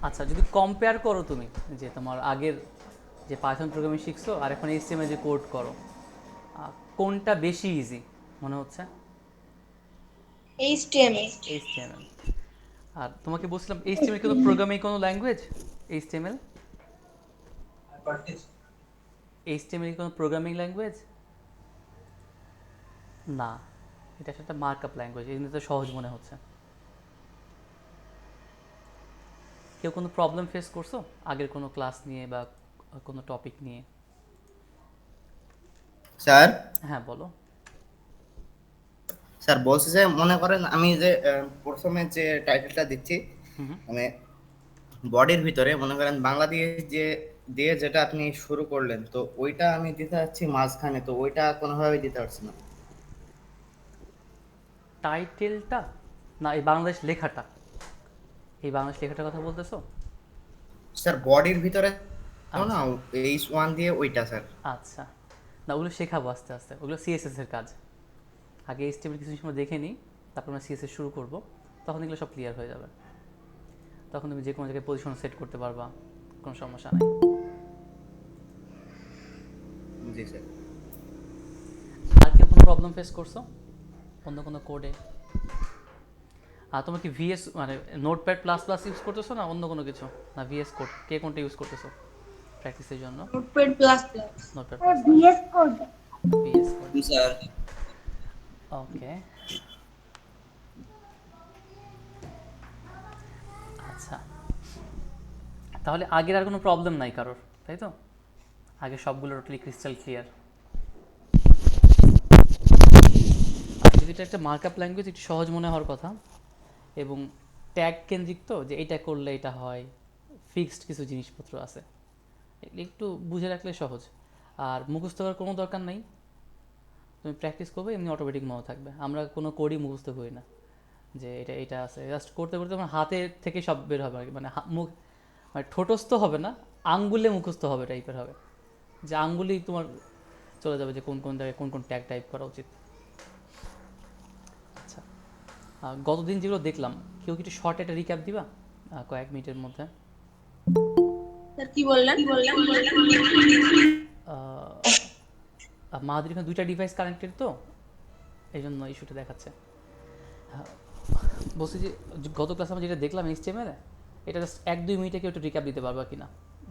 আচ্ছা, যদি কম্পেয়ার করো তুমি যে তোমার আগের যে পাইথন প্রোগ্রামিং শিখছো আর এখন এইচটিএমএল যে কোড করো, কোনটা বেশি ইজি মনে হচ্ছে? এইচটিএমএল। এইচটিএমএল। আর তোমাকে বলছিলাম এইচটিএমএল কিন্তু প্রোগ্রামিং কোনো ল্যাঙ্গুয়েজ? এইচটিএমএল, এইচটিএমএল কোনো প্রোগ্রামিং ল্যাঙ্গুয়েজ না, এটা একটা মার্কআপ ল্যাঙ্গুয়েজ, এই জন্য তো সহজ মনে হচ্ছে। কেউ কোনো প্রবলেম ফেস করছো আগের কোনো ক্লাস নিয়ে বা কোনো টপিক নিয়ে? স্যার, হ্যাঁ বলো। স্যার বলছি যে মনে করেন আমি যে প্রথমে যে টাইটেলটা দিচ্ছি, হুম। মানে বডির ভিতরে মনে করেন বাংলা দিয়ে যে দিয়ে যেটা আপনি শুরু করলেন, তো ওইটা আমি দিতে যাচ্ছি মাঝখানে, তো ওইটা কোনোভাবে দিতে পারছি না। টাইটেলটা না, এই বাংলাদেশ লেখাটা, এই বাংলাদেশ লেখাটার কথা বলতেছো? স্যার বডির ভিতরে না, আচ্ছা H1 দিয়ে ওইটা স্যার। আচ্ছা, না ওগুলো শেখাবো আস্তে আস্তে, ওগুলো সিএসএস এর কাজ। আগে এইচটিএমএল কিছু সময় দেখে নিই, তারপর আমরা সিএসএস শুরু করব, তখন এগুলো সব ক্লিয়ার হয়ে যাবে। তখন তুমি যে কোনো জায়গায় পজিশন সেট করতে পারবা, কোনো সমস্যা নাই। জি স্যার। আর কেউ কোনো প্রবলেম ফেস করছো অন্য কোনো কোডে? আর তোমার কি ভিএস মানে নোটপ্যাড প্লাস প্লাস ইউজ করতেছো না অন্য কোনো কিছু? না ভিএস কোড, কে কোনটা ইউজ করতেছো প্র্যাকটিসের জন্য? Notepad plus plus. Notepad plus plus, VS code. VS code. জি স্যার। ওকে। আচ্ছা, তাহলে আগের আর কোনো প্রবলেম নাই কারোর, তাই তো? আগে সবগুলো টোটালি ক্রিস্টাল ক্লিয়ার। আর যদি এটা একটা মার্কআপ ল্যাঙ্গুয়েজ, একটু সহজ মনে হওয়ার কথা, এবং ট্যাগ কেন্দ্রিক, তো যে এইটা করলে এটা হয়, ফিক্সড কিছু জিনিসপত্র আছে, এগুলো একটু বুঝে রাখলে সহজ। আর মুখস্থ করার কোনো দরকার নাই, তুমি প্র্যাকটিস করবে এমনি অটোমেটিক মনে থাকবে। আমরা কোনো কোডই মুখস্থ করি না যে এটা এটা আছে, জাস্ট করতে করতে আমার হাতের থেকে সব বের হবে আর কি, মানে মুখ মানে ঠোঁটস্থ হবে না, আঙ্গুলে মুখস্থ হবে টাইপের হবে, যে আঙ্গুলি তোমার চলে যাবে যে কোন কোন জায়গায় কোন কোন ট্যাগ টাইপ করা উচিত। আচ্ছা, গতদিন যেগুলো দেখলাম, কেউ কি একটু শর্ট একটা রিক্যাপ দিবা কয়েক মিনিটের মধ্যে? স্যার কি বললেন? মাহাদির এখানে দুইটা ডিভাইস কানেক্টেড, তো এই জন্য ইস্যুটা দেখাচ্ছে। বলছি যে গত ক্লাসে আমরা যেটা দেখলাম এইচটিএমএল, এটা জাস্ট 1-2 মিনিটে কেউ একটু রিক্যাপ দিতে পারবা কিনা,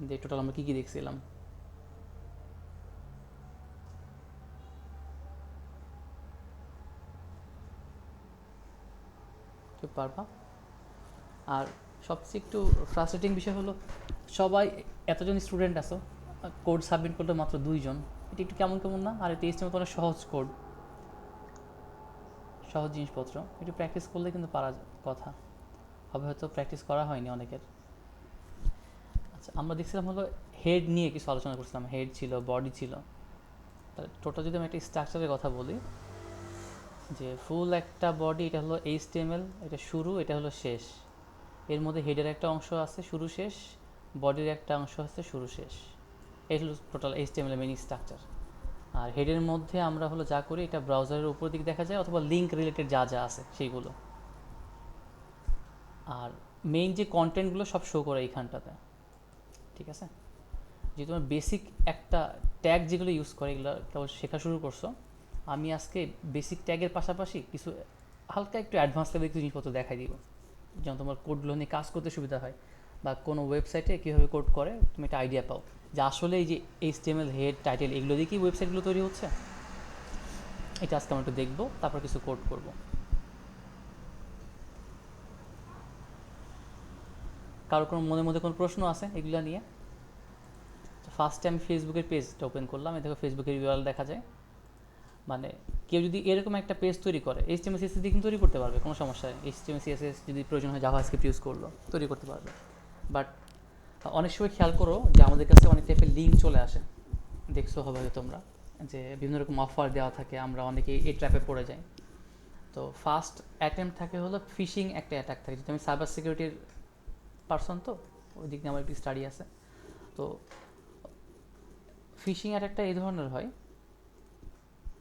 যে টোটাল আমরা কী কী দেখছিলাম? কেউ পারবা? আর সবচেয়ে একটু ফ্রাস্ট্রেটিং বিষয় হলো, সবাই এতজন স্টুডেন্ট আছো, কোড সাবমিট করলে মাত্র 2 জন, এটা একটু কেমন কেমন না? আর এটা এইচটিএমএল তো অনেক সহজ কোড, সহজ জিনিসপত্র, একটু প্র্যাকটিস করলে কিন্তু পারা কথা, হবে হয়তো প্র্যাকটিস করা হয়নি অনেকের। আচ্ছা, আমরা দেখছিলাম হলো হেড নিয়ে কিছু আলোচনা করছিলাম, হেড ছিল, বডি ছিল। তাহলে টোটাল যদি আমি একটা স্ট্রাকচারের কথা বলি, যে ফুল একটা বডি, এটা হলো এইচটিএমএল, এটা শুরু, এটা হলো শেষ। এর মধ্যে হেডের একটা অংশ আছে শুরু শেষ, বডির একটা অংশ আছে শুরু শেষ। এই হলো টোটাল এইচটিএমএল এর মেইন স্ট্রাকচার। আর হেডের মধ্যে আমরা হলো যা করি, এটা ব্রাউজারের উপর দিক দেখা যায়, অথবা লিঙ্ক রিলেটেড যা যা আছে সেইগুলো। আর মেইন যে কন্টেন্টগুলো সব শো করে এইখানটাতে, ঠিক আছে? যে তোমার বেসিক একটা ট্যাগ যেগুলো ইউজ করে, এগুলো কেবল শেখা শুরু করছো, আমি আজকে বেসিক ট্যাগের পাশাপাশি কিছু হালকা একটু অ্যাডভান্স লেভেলের কিছু জিনিসপত্র দেখাই দিব, যেন তোমার কোডগুলো নিয়ে কাজ করতে সুবিধা হয়, বা কোনো ওয়েবসাইটে কীভাবে কোড করে তুমি একটা আইডিয়া পাও, যে আসলে এই যে এইচটিএমএল হেড টাইটেল এগুলো দিয়ে কি ওয়েবসাইটগুলো তৈরি হচ্ছে। এটা আজকে আমরা একটু দেখবো, তারপর কিছু কোড করব। কারো কোনো মনে মধ্যে কোনো প্রশ্ন আছে এগুলো নিয়ে? ফার্স্টে আমি ফেসবুকের পেজটা ওপেন করলাম, এই দেখো ফেসবুকের ইউআরএল দেখা যায়। মানে কেউ যদি এরকম একটা পেজ তৈরি করে, এইচটিএমএল সিএসএস দিয়ে কিন্তু তৈরি করতে পারবে, কোনো সমস্যা নেই। এইচটিএমএল সিএসএস যদি প্রয়োজন হয় জাভাস্ক্রিপ্ট ইউজ করলো, তৈরি করতে পারবে। বাট অনেক সময় খেয়াল করো যে আমাদের কাছে অনেক টাইপের লিঙ্ক চলে আসে, দেখছো হবে হয়তো তোমরা, যে বিভিন্ন রকম অফার দেওয়া থাকে, আমরা অনেকেই এই ট্র্যাপে পড়ে যাই। তো ফার্স্ট অ্যাটেম্প থাকে হলো ফিশিং একটা অ্যাটাক থাকে, যেহেতু আমি সাইবার সিকিউরিটির পার্সন, তো ওই দিক নিয়ে আমার একটু স্টাডি আছে। তো ফিশিং অ্যাটাকটা এই ধরনের হয়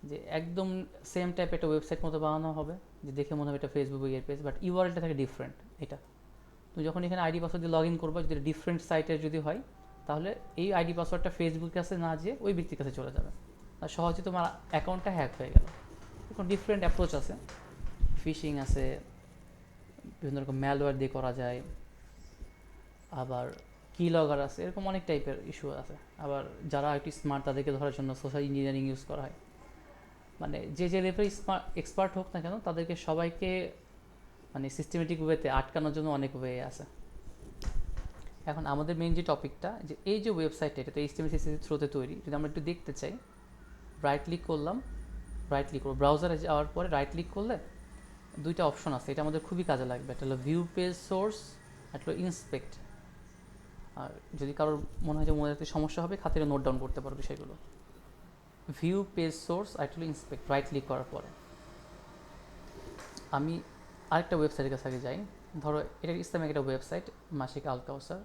যে একদম সেম টাইপ একটা ওয়েবসাইট মতো বানানো হবে, যে দেখে মনে হবে এটা ফেসবুক এর পেজ, বাট ইউআরএলটা থাকে ডিফারেন্ট। এটা তুমি যখন এখানে আইডি পাসওয়ার্ড দিয়ে লগ ইন করবা, যদি ডিফারেন্ট সাইটের যদি হয়, তাহলে এই আইডি পাসওয়ার্ডটা ফেসবুকের কাছে না যেয়ে ওই ব্যক্তির কাছে চলে যাবে, আর সহজে তোমার অ্যাকাউন্টটা হ্যাক হয়ে গেল। এখন ডিফারেন্ট অ্যাপ্রোচ আছে, ফিশিং আছে, বিভিন্ন রকম ম্যালওয়্যার দিয়ে করা যায়, আবার কি লগর আছে, এরকম অনেক টাইপের ইস্যু আছে। আবার যারা একটু স্মার্ট তাদেরকে ধরার জন্য সোশ্যাল ইঞ্জিনিয়ারিং ইউজ করা হয়। মানে যে যে লেভেলে এক্সপার্ট হোক না কেন, তাদেরকে সবাইকে মানে সিস্টেমেটিক ওয়েতে আটকানোর জন্য অনেক ওয়ে আছে। এখন আমাদের মেইন যে টপিকটা, যে এই যে ওয়েবসাইটটা, এটা তো এইচটিএমএল সিএসএস থ্রুতে তৈরি, যদি আমরা একটু দেখতে চাই, রাইট ক্লিক করলাম, রাইট ক্লিক করবো, ব্রাউজারে যাওয়ার পরে রাইট ক্লিক করলে দুইটা অপশন আছে, এটা আমাদের খুবই কাজে লাগবে। একটা হলো ভিউ পেজ সোর্স, একটা হলো ইন্সপেক্ট। আর যদি কারোর মনে হয় যে মনে রাখতে সমস্যা হবে, খাতিরে নোট ডাউন করতে পারো বিষয়গুলো। ভিউ পেজ সোর্স আর একটা হলো ইন্সপেক্ট। রাইট ক্লিক করার পরে আমি আরেকটা ওয়েবসাইটের কাছে আগে যাই। ধরো এটা ইসলামিক একটা ওয়েবসাইট, মাসিক আল কাউসার।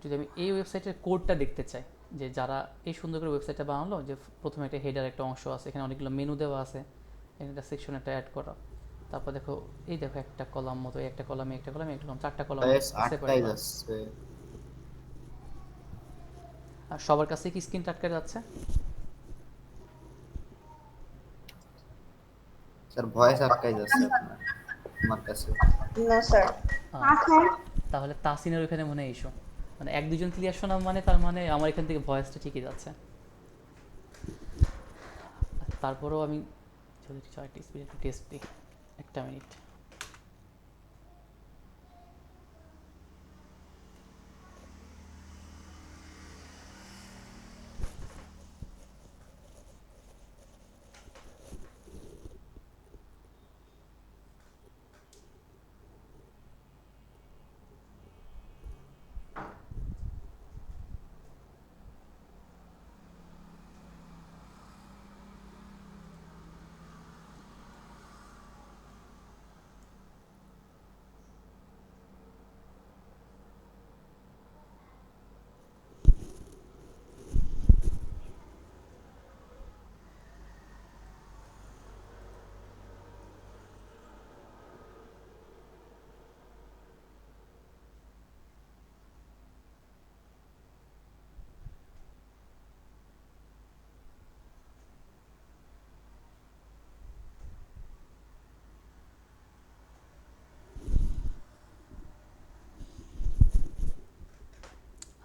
যদি আমি এই ওয়েবসাইটের কোডটা দেখতে চাই, যে যারা এই সুন্দর করে ওয়েবসাইটটা বানালো, যে প্রথমে একটা হেডার একটা অংশ আছে, এখানে অনেকগুলো মেনু দেওয়া আছে, এখানে একটা সেকশন একটা অ্যাড করা, তারপর দেখো এই দেখো একটা কলাম মতো, একটা কলামে একটা কলামে একটা কলাম, চারটা কলাম সেপারেট করা। আর সবার কাছে কি স্ক্রিন আটকে যাচ্ছে? স্যার ভয়েস আটকাই যাচ্ছে আপনার, আমার কাছে। না স্যার। তাহলে তাসিনের ওইখানে মনে হয় ইস্যু, মানে এক দুজন ক্লিয়ার শোনা মানে তার মানে আমার এখান থেকে ভয়েসটা ঠিকই যাচ্ছে। তারপরেও আমি যদি একটা স্পিড একটু টেস্ট দিই, একটা মিনিট।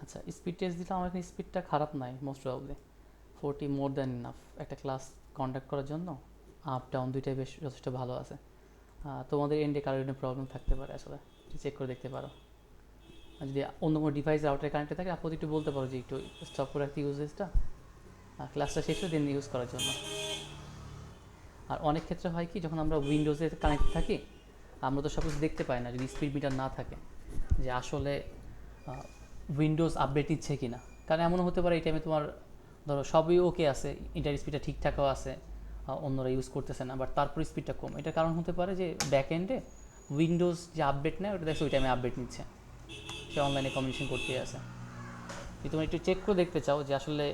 আচ্ছা, স্পিড টেস্ট দিলে আমার এখানে স্পিডটা খারাপ নাই, মোস্ট প্রবাবলি 40 মোর দ্যান ইনাফ একটা ক্লাস কন্ডাক্ট করার জন্য। আপ ডাউন দুইটাই বেশ যথেষ্ট ভালো আছে। তোমাদের এন্ডে কারোর এন্ডে প্রবলেম থাকতে পারে, আসলে চেক করে দেখতে পারো। আর যদি অন্য কোনো ডিভাইস রাউটারে কানেক্টে থাকে, আপনি একটু বলতে পারো যে একটু স্টপ করে রাখতে ইউজেসটা, ক্লাসটা শেষ হয়ে দেন ইউজ করার জন্য। আর অনেক ক্ষেত্রে হয় কি, যখন আমরা উইন্ডোজে কানেক্ট থাকি, আমরা তো সব কিছু দেখতে পাই না যদি স্পিড মিটার না থাকে, যে আসলে উইন্ডোজ আপডেট নিচ্ছে কি না। কারণ এমনও হতে পারে এই টাইমে তোমার ধরো সবই ওকে আছে, ইন্টারনেট স্পিডটা ঠিকঠাকও আছে, অন্যরা ইউজ করতেছে না, বাট তারপর স্পিডটা কম। এটার কারণ হতে পারে যে ব্যাক এন্ডে উইন্ডোজ যে আপডেট নেয়, ওটা দেখছে ওই টাইমে আপডেট নিচ্ছে, সে অনলাইনে কমিউনিকেশন করতেই আছে। যদি তোমরা একটু চেক করে দেখতে চাও যে আসলে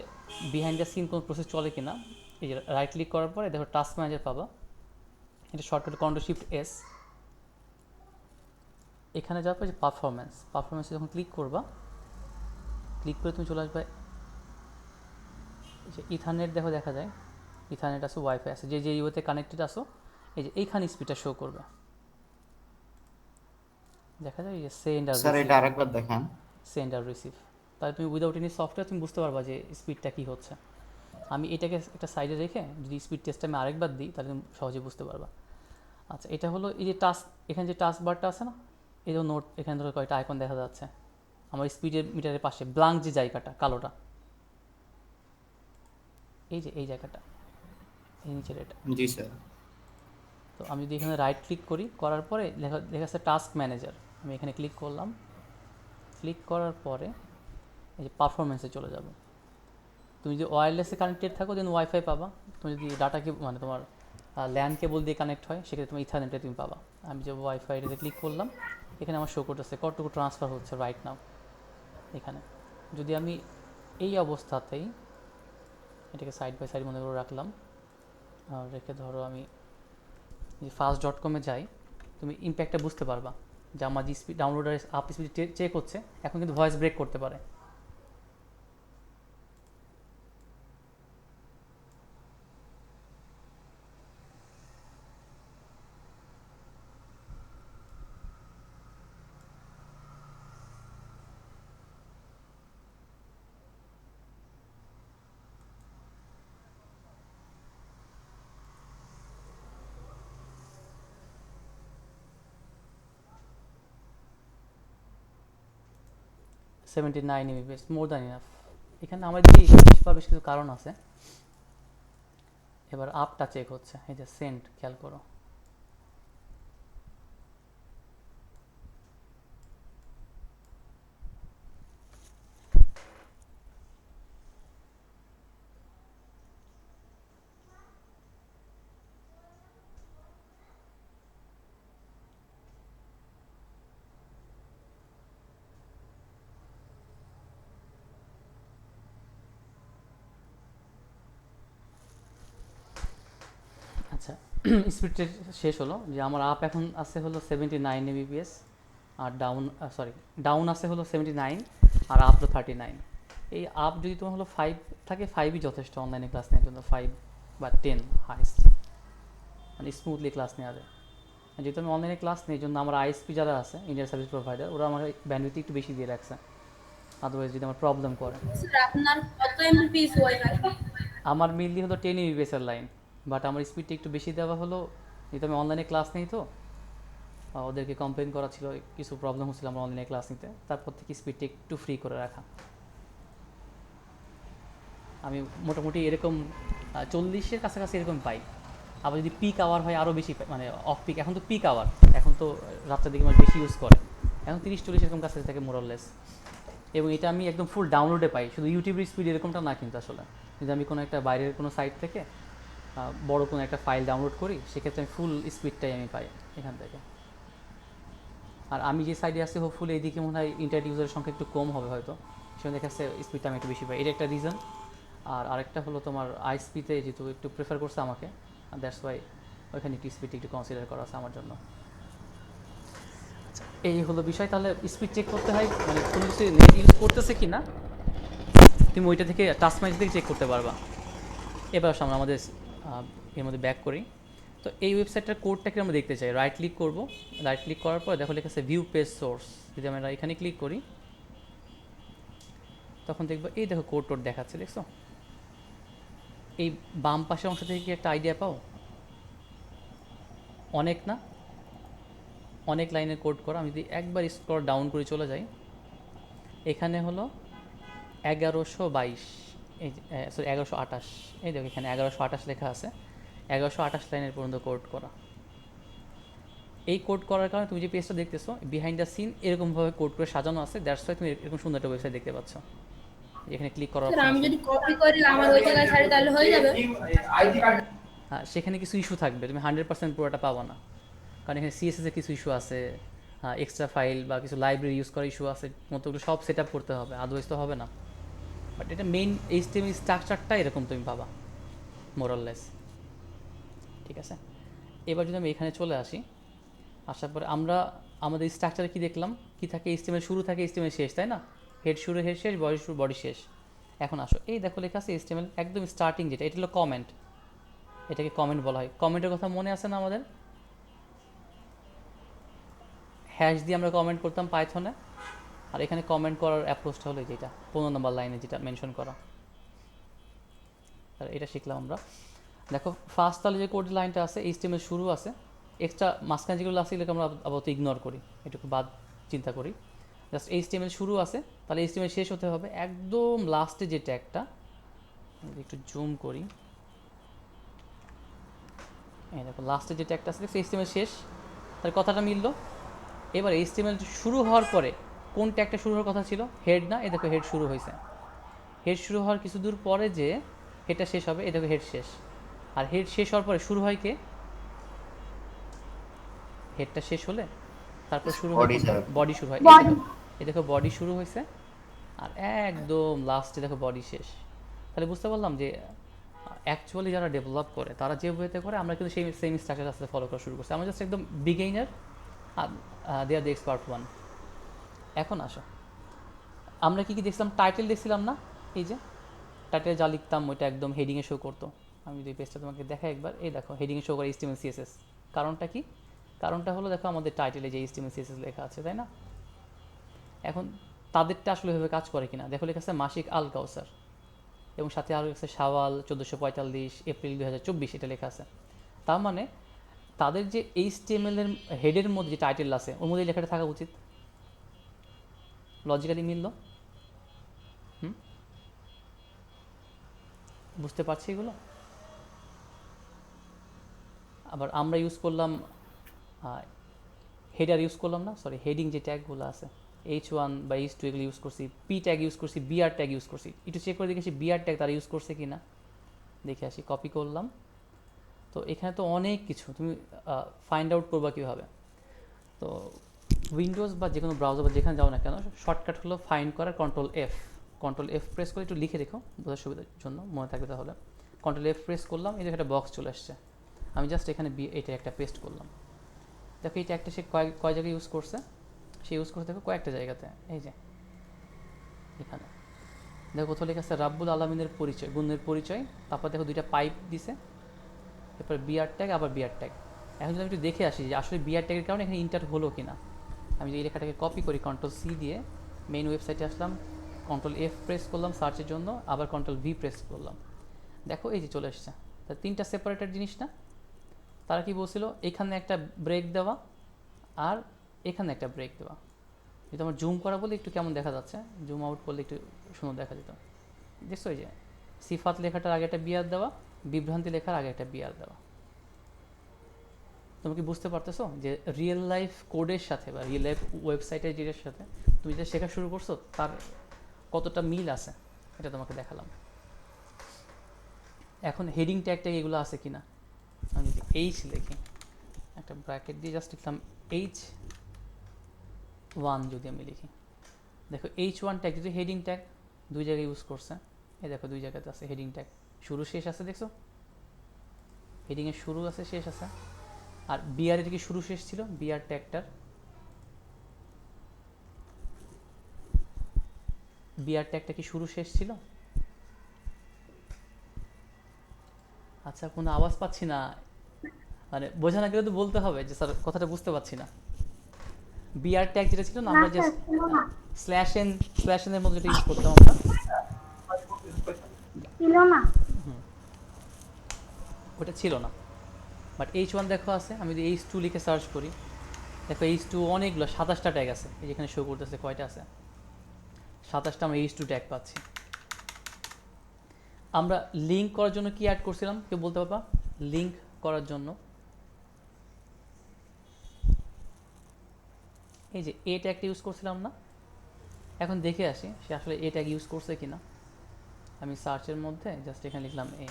বিহাইন্ড দ্য সিন কোনো প্রসেস চলে কিনা, এই যে রাইট ক্লিক করার পরে দেখো টাস্ক ম্যানেজার পাবা, এটা শর্টকাট Ctrl+Shift+S। এখানে যাওয়ার পর যে পারফরমেন্সে যখন ক্লিক করবা, ক্লিক করে তুমি চলে আসবে, যে ইথারনেট দেখো দেখা যায়, ইথারনেট আছে, ওয়াইফাই আছে, যে যে ইউতে কানেক্টেড আসো, এই যে এইখানে স্পিডটা শো করবে, দেখা যায় এই যে সেন্ড আর স্যার রিসিভ, এটা আরেকবার দেখান। সেন্ড আর রিসিভ। তাহলে তুমি উইদাউট এনি সফটওয়্যার তুমি বুঝতে পারবা যে স্পিডটা কী হচ্ছে। আমি এটাকে একটা সাইডে রেখে যদি স্পিড টেস্টটা আমি আরেকবার দিই, তাহলে তুমি সহজে বুঝতে পারবা। আচ্ছা, এটা হলো এই যে টাস্ক, এখানে যে টাস্ক বারটা আছে না, এই যে নোট, এখানে ধরো কয়টা আইকন দেখা যাচ্ছে আমার স্পিডের মিটারের পাশে, ব্লাঙ্ক যে জায়গাটা কালোটা, এই যে এই জায়গাটা, এই নিচের এটা। জি স্যার। তো আমি যদি এখানে রাইট ক্লিক করি, করার পরে লেখা আছে টাস্ক ম্যানেজার, আমি এখানে ক্লিক করলাম। ক্লিক করার পরে এই যে পারফরমেন্সে চলে যাব। তুমি যদি ওয়্যারলেসে কানেক্টেড থাকো দেন ওয়াইফাই পাবা, তুমি যদি ডাটা মানে তোমার ল্যান্ড কেবল দিয়ে কানেক্ট হয়, সেক্ষেত্রে তুমি ইথারনেটে তুমি পাবা। আমি যে ওয়াইফাইটাতে ক্লিক করলাম, এখানে আমার শো করতেছে কতটুকু ট্রান্সফার হচ্ছে রাইট নাও এখানে। যদি আমি এই অবস্থাতেই এটাকে সাইড বাই সাইড মনে করে রাখলাম, আর রেখে ধরো আমি যে fast.com-এ যাই, তুমি ইম্প্যাক্টটা বুঝতে পারবা যে আমার যে স্পিড ডাউনলোডার আপ স্পিড চেক হচ্ছে, এখন কিন্তু ভয়েস ব্রেক করতে পারে। Seventy nine Mbps, more than enough. এখানে আমার দিকে বেশ কিছু কারণ আছে। এবার আপটা চেক হচ্ছে, এই যে সেন্ট, খেয়াল করো। আচ্ছা, স্পিড শেষ হলো যে আমার আপ এখন আছে হলো 79 এমবিপিএস, আর ডাউন আছে হলো 79, আর আপ তো 39। এই আপ যদি তোমার হলো 5 থাকে, 5ই যথেষ্ট অনলাইনে ক্লাস নেওয়ার জন্য, 5 বা 10 হাইস্ট, মানে স্মুথলি ক্লাস নেওয়া যায়। যেহেতু আমি অনলাইনে ক্লাস নেই, এই জন্য আমার আইএসপি যারা আছে, ইন্ডিয়ান সার্ভিস প্রোভাইডার, ওরা আমার ব্যান্ডউইথ একটু বেশি দিয়ে রাখছে, আদারওয়াইজ যদি আমার প্রবলেম করে। স্যার আপনার কত এমবিপিএস ওয়াইফাই? আমার মেনলি হলো 10 এমবিপিএস এর লাইন, বাট আমার স্পিডটা একটু বেশি দেওয়া হলো, যেহেতু আমি অনলাইনে ক্লাস নেই তো ওদেরকে কমপ্লেন করা ছিল, কিছু প্রবলেম হচ্ছিল আমার অনলাইনে ক্লাস নিতে, তারপর থেকে স্পিডটা একটু ফ্রি করে রাখা। আমি মোটামুটি এরকম 40-এর কাছাকাছি এরকম পাই। আবার যদি পিক আওয়ার হয় আরও বেশি পাই, মানে অফ পিক, এখন তো পিক আওয়ার, এখন তো রাত্রের দিকে মানুষ বেশি ইউজ করে, এখন 30-40 এরকম কাছাকাছি থাকে মোরাললেস। এবং এটা আমি একদম ফুল ডাউনলোডে পাই, শুধু ইউটিউবের স্পিড এরকমটা না কিন্তু আসলে। যদি আমি কোনো একটা বাইরের কোনো সাইট থেকে বড় কোনো একটা ফাইল ডাউনলোড করি, সেক্ষেত্রে আমি ফুল স্পিডটাই আমি পাই এখান থেকে। আর আমি যে সাইডে আছি, হোপফুলি এইদিকে মনে হয় ইন্টারনেট ইউজারের সংখ্যা একটু কম হবে হয়তো, সেখানে দেখা যাচ্ছে স্পিডটা আমি একটু বেশি পাই, এটা একটা রিজন। আর আরেকটা হলো তোমার আইএসপিতে যেহেতু একটু প্রেফার করছে আমাকে, দ্যাটস ওয়াই ওইখানে একটু স্পিড একটু কনসিডার করা আছে আমার জন্য। এই হলো বিষয়। তাহলে স্পিড চেক করতে হয়, মানে কোনো কিছু নেট ইউজ করতেছে কি না তুমি ওইটা থেকে টাচ ম্যাচ থেকে চেক করতে পারবা। এবার আমরা আমাদের এর মধ্যে ব্যাক করি। তো এই ওয়েবসাইটটার কোডটাকে আমরা দেখতে চাই, রাইট ক্লিক করব, রাইট ক্লিক করার পর দেখো লেখা আছে ভিউ পেজ সোর্স। যদি আমরা এখানে ক্লিক করি, তখন দেখবো এই দেখো কোড টোড দেখাচ্ছে, দেখছো? এই বাম পাশের অংশ থেকে কি একটা আইডিয়া পাও? অনেক না, অনেক লাইনের কোড করা। আমি যদি একবার স্ক্রল ডাউন করে চলে যাই, এখানে হলো 1122, এই সরি 1128, এই দেখো এখানে 1128 লেখা আছে, 1128 লাইনের পর্যন্ত কোড করা। এই কোড করার কারণে তুমি যে পেজটা দেখতেছো বিহাইন্ড দ্য সিন এরকমভাবে কোড করে সাজানো আছে, দ্যাটস ওয়াই তুমি এরকম সুন্দর একটা ওয়েবসাইট দেখতে পাচ্ছ। এখানে ক্লিক করার স্যার অপশন আমি আছে। যদি কপি করি আমার ওই জায়গায় ছাড়ি তাহলে হয়ে যাবে? হ্যাঁ, সেখানে কিছু ইস্যু থাকবে, তুমি 100% পুরোটা পাবো না, কারণ এখানে সিএসএস এর কিছু ইস্যু আছে, এক্সট্রা ফাইল বা কিছু লাইব্রেরি ইউজ করার ইস্যু আছে, মতগুলো সব সেট আপ করতে হবে, আদারওয়াইজ তো হবে না। বাট এটা মেইন এইচটিএমএল স্ট্রাকচারটা এরকম তুমি পাবা মোরাললেস। ঠিক আছে, এবার যদি আমি এখানে চলে আসি, আসার পরে আমরা আমাদের স্ট্রাকচারে কি দেখলাম, কি থাকে, এইচটিএমএল শুরু থাকে, এইচটিএমএল শেষ, তাই না? হেড শুরু, হেড শেষ, বডি শুরু, বডি শেষ। এখন আসো, এই দেখো লেখা আছে এইচটিএমএল একদম স্টার্টিং, যেটা এটা হলো কমেন্ট, এটাকে কমেন্ট বলা হয়। কমেন্টের কথা মনে আছে না আমাদের? হ্যাশ দিয়ে আমরা কমেন্ট করতাম পাইথনে, আর এখানে কমেন্ট করার অ্যাপ্রোচটা হলো যেটা 15 নম্বর লাইনে যেটা মেনশন করা, আর এটা শিখলাম আমরা। দেখো ফার্স্ট তাহলে যে কোড লাইনটা আছে, এইচটিএমএল শুরু আছে, এক্সট্রা মাঝখানে যেগুলো আছে এগুলোকে আমরা আপাতত ইগনোর করি, এটুকু বাদ চিন্তা করি। জাস্ট এইচটিএমএল শুরু আছে, তাহলে এইচটিএমএল শেষ হতে হবে একদম লাস্টে যে ট্যাগটা, একটু জুম করি, এই দেখো লাস্টে যে ট্যাগটা আছে এইচটিএমএল শেষ, তার কথাটা মিললো। এবার এইচটিএমএল শুরু হওয়ার পরে কোন ট্যাগটা শুরু হওয়ার কথা ছিল? হেড না? এই দেখো হেড শুরু হয়েছে। হেড শুরু হওয়ার কিছু দূর পরে যে হেডটা শেষ হবে, এই দেখো হেড শেষ। আর হেড শেষ হওয়ার পরে শুরু হয় কে? হেডটা শেষ হলে তারপর শুরু হয় বডি, শুরু হয়, এই দেখো বডি শুরু হয়েছে, আর একদম লাস্টে দেখো বডি শেষ। তাহলে বুঝতে পারলাম যে অ্যাকচুয়ালি যারা ডেভেলপ করে তারা যে ওয়েতে করে, আমরা কিন্তু সেই সেম স্ট্রাকচার আস্তে ফলো করা শুরু করছি। আমরা জাস্ট একদম beginner, they are the expert one. এখন আসো, আমরা কি কি দেখছিলাম? টাইটেল দেখছিলাম না? এই যে টাইটেলে যা লিখতাম ওইটা একদম হেডিংয়ে শো করতো। আমি যদি পেজটা তোমাকে দেখাই একবার, এই দেখো হেডিংয়ে শো করে HTML CSS। কারণটা কি? কারণটা হলো দেখো আমাদের টাইটেলে যে HTML CSS লেখা আছে, তাই না? এখন তাদেরটা আসলে এভাবে কাজ করে কিনা দেখো, লেখা আছে মাসিক আল কাউসার, এবং সাথে আরও আছে শাওয়াল 1445, এপ্রিল 2024, এটা লেখা আছে। তার মানে তাদের যে HTML এর হেডের মধ্যে যে টাইটেল আছে ওর মধ্যে লেখাটা থাকা উচিত। লজিক্যালি মিলল? হুম, বুঝতে পারছি এগুলো? আবার আমরা ইউজ করলাম হেডার ইউজ করলাম না, সরি, হেডিং যে ট্যাগগুলো আছে H1 বা H2 এগুলো ইউজ করছি, পি ট্যাগ ইউজ করছি, বিআর ট্যাগ ইউজ করছি। একটু চেক করে দেখেছি বিআর ট্যাগ তারা ইউজ করছে কি না, দেখে আসি। কপি করলাম। তো এখানে তো অনেক কিছু, তুমি ফাইন্ড আউট করবা কীভাবে? তো উইন্ডোজ বা যে কোনো ব্রাউজার বা যেখানে যাও না কেন, শর্টকাট হলো ফাইন্ড করার Ctrl+F। Ctrl+F প্রেস করে একটু লিখে রেখো বোঝার সুবিধার জন্য, মনে থাকবে তাহলে। Ctrl+F প্রেস করলাম, এই যে একটা বক্স চলে আসছে। আমি জাস্ট এখানে এটা একটা পেস্ট করলাম। দেখো এই ট্যাগটা সে কয় জায়গায় ইউজ করছে, সে ইউজ করছে দেখো কয়েকটা জায়গাতে। এই যে এখানে দেখো কোথাও লেখা আছে রাব্বুল আলমিনের পরিচয়, গুণের পরিচয়, তারপর দেখো দুইটা পাইপ দিছে, এরপর বিআর ট্যাগ, আবার বিআর ট্যাগ। এখন যদি আমি একটু দেখে আসি যে আসলে বিআর ট্যাগের কারণে এখানে ইন্টার হলো কিনা। আমি যদি এই লেখাটাকে কপি করি, Ctrl+C দিয়ে মেইন ওয়েবসাইটে আসলাম, Ctrl+F প্রেস করলাম সার্চের জন্য, আবার Ctrl+V প্রেস করলাম, দেখো এই যে চলে এসছে। তা তিনটা সেপারেটেড জিনিস না? তারা কি বলছিল, এখানে একটা ব্রেক দেওয়া আর এখানে একটা ব্রেক দেওয়া। যদি আমার জুম করা বলে একটু কেমন দেখা যাচ্ছে, জুম আউট করলে একটু সুন্দর দেখা যেত। দেখছো এই যে সিফাত লেখাটার আগে একটা বিয়ার দেওয়া, বিভ্রান্তি লেখার আগে একটা বিয়ার দেওয়া। তুমি কি বুঝতে পারতেছো যে রিয়েল লাইফ কোডের সাথে বা রিয়েল লাইফ ওয়েবসাইটের যেটার সাথে তুমি যেটা শেখা শুরু করছো তার কতটা মিল আছে, এটা তোমাকে দেখালাম। এখন হেডিং ট্যাগ ট্যাগ এগুলো আছে কিনা, আমি যদি এইচ লিখি, একটা ব্র্যাকেট দিয়ে জাস্ট লিখলাম H1, যদি আমি লিখি, দেখো H1 ট্যাগ যদি হেডিং ট্যাগ দুই জায়গায় ইউজ করছে, এই দেখো দুই জায়গাতে আছে হেডিং ট্যাগ, শুরু শেষ আছে, দেখছো হেডিংয়ের শুরু আছে শেষ আছে। আর বিআর এর কি শুরু শেষ ছিল, বিআর ট্যাগটার বিআর ট্যাগটা কি শুরু শেষ ছিল? আচ্ছা, কোনো আওয়াজ পাচ্ছি না, মানে বোঝা না গেলে তো বলতে হবে যে স্যার কথাটা বুঝতে পারছি না। বিআর ট্যাগ যেটা ছিল না, আমরা যে স্ল্যাশ এন এর মধ্যে যেটা ইউজ করতাম আমরা, ছিল না। ওটা ছিল না। বাট H1 দেখো আছে। আমি যদি H2 লিখে সার্চ করি, দেখো H2 অনেকগুলো, 27টা ট্যাগ আছে। এই যেখানে শো করতেছে কয়টা আছে, 27টা আমরা H2 ট্যাগ পাচ্ছি। আমরা লিঙ্ক করার জন্য কি অ্যাড করছিলাম, কেউ বলতে পারবা? লিঙ্ক করার জন্য এই যে এ ট্যাগটা ইউজ করছিলাম না? এখন দেখে আসি সে আসলে এ ট্যাগ ইউজ করছে কিনা। আমি সার্চের মধ্যে জাস্ট এখানে লিখলাম এ,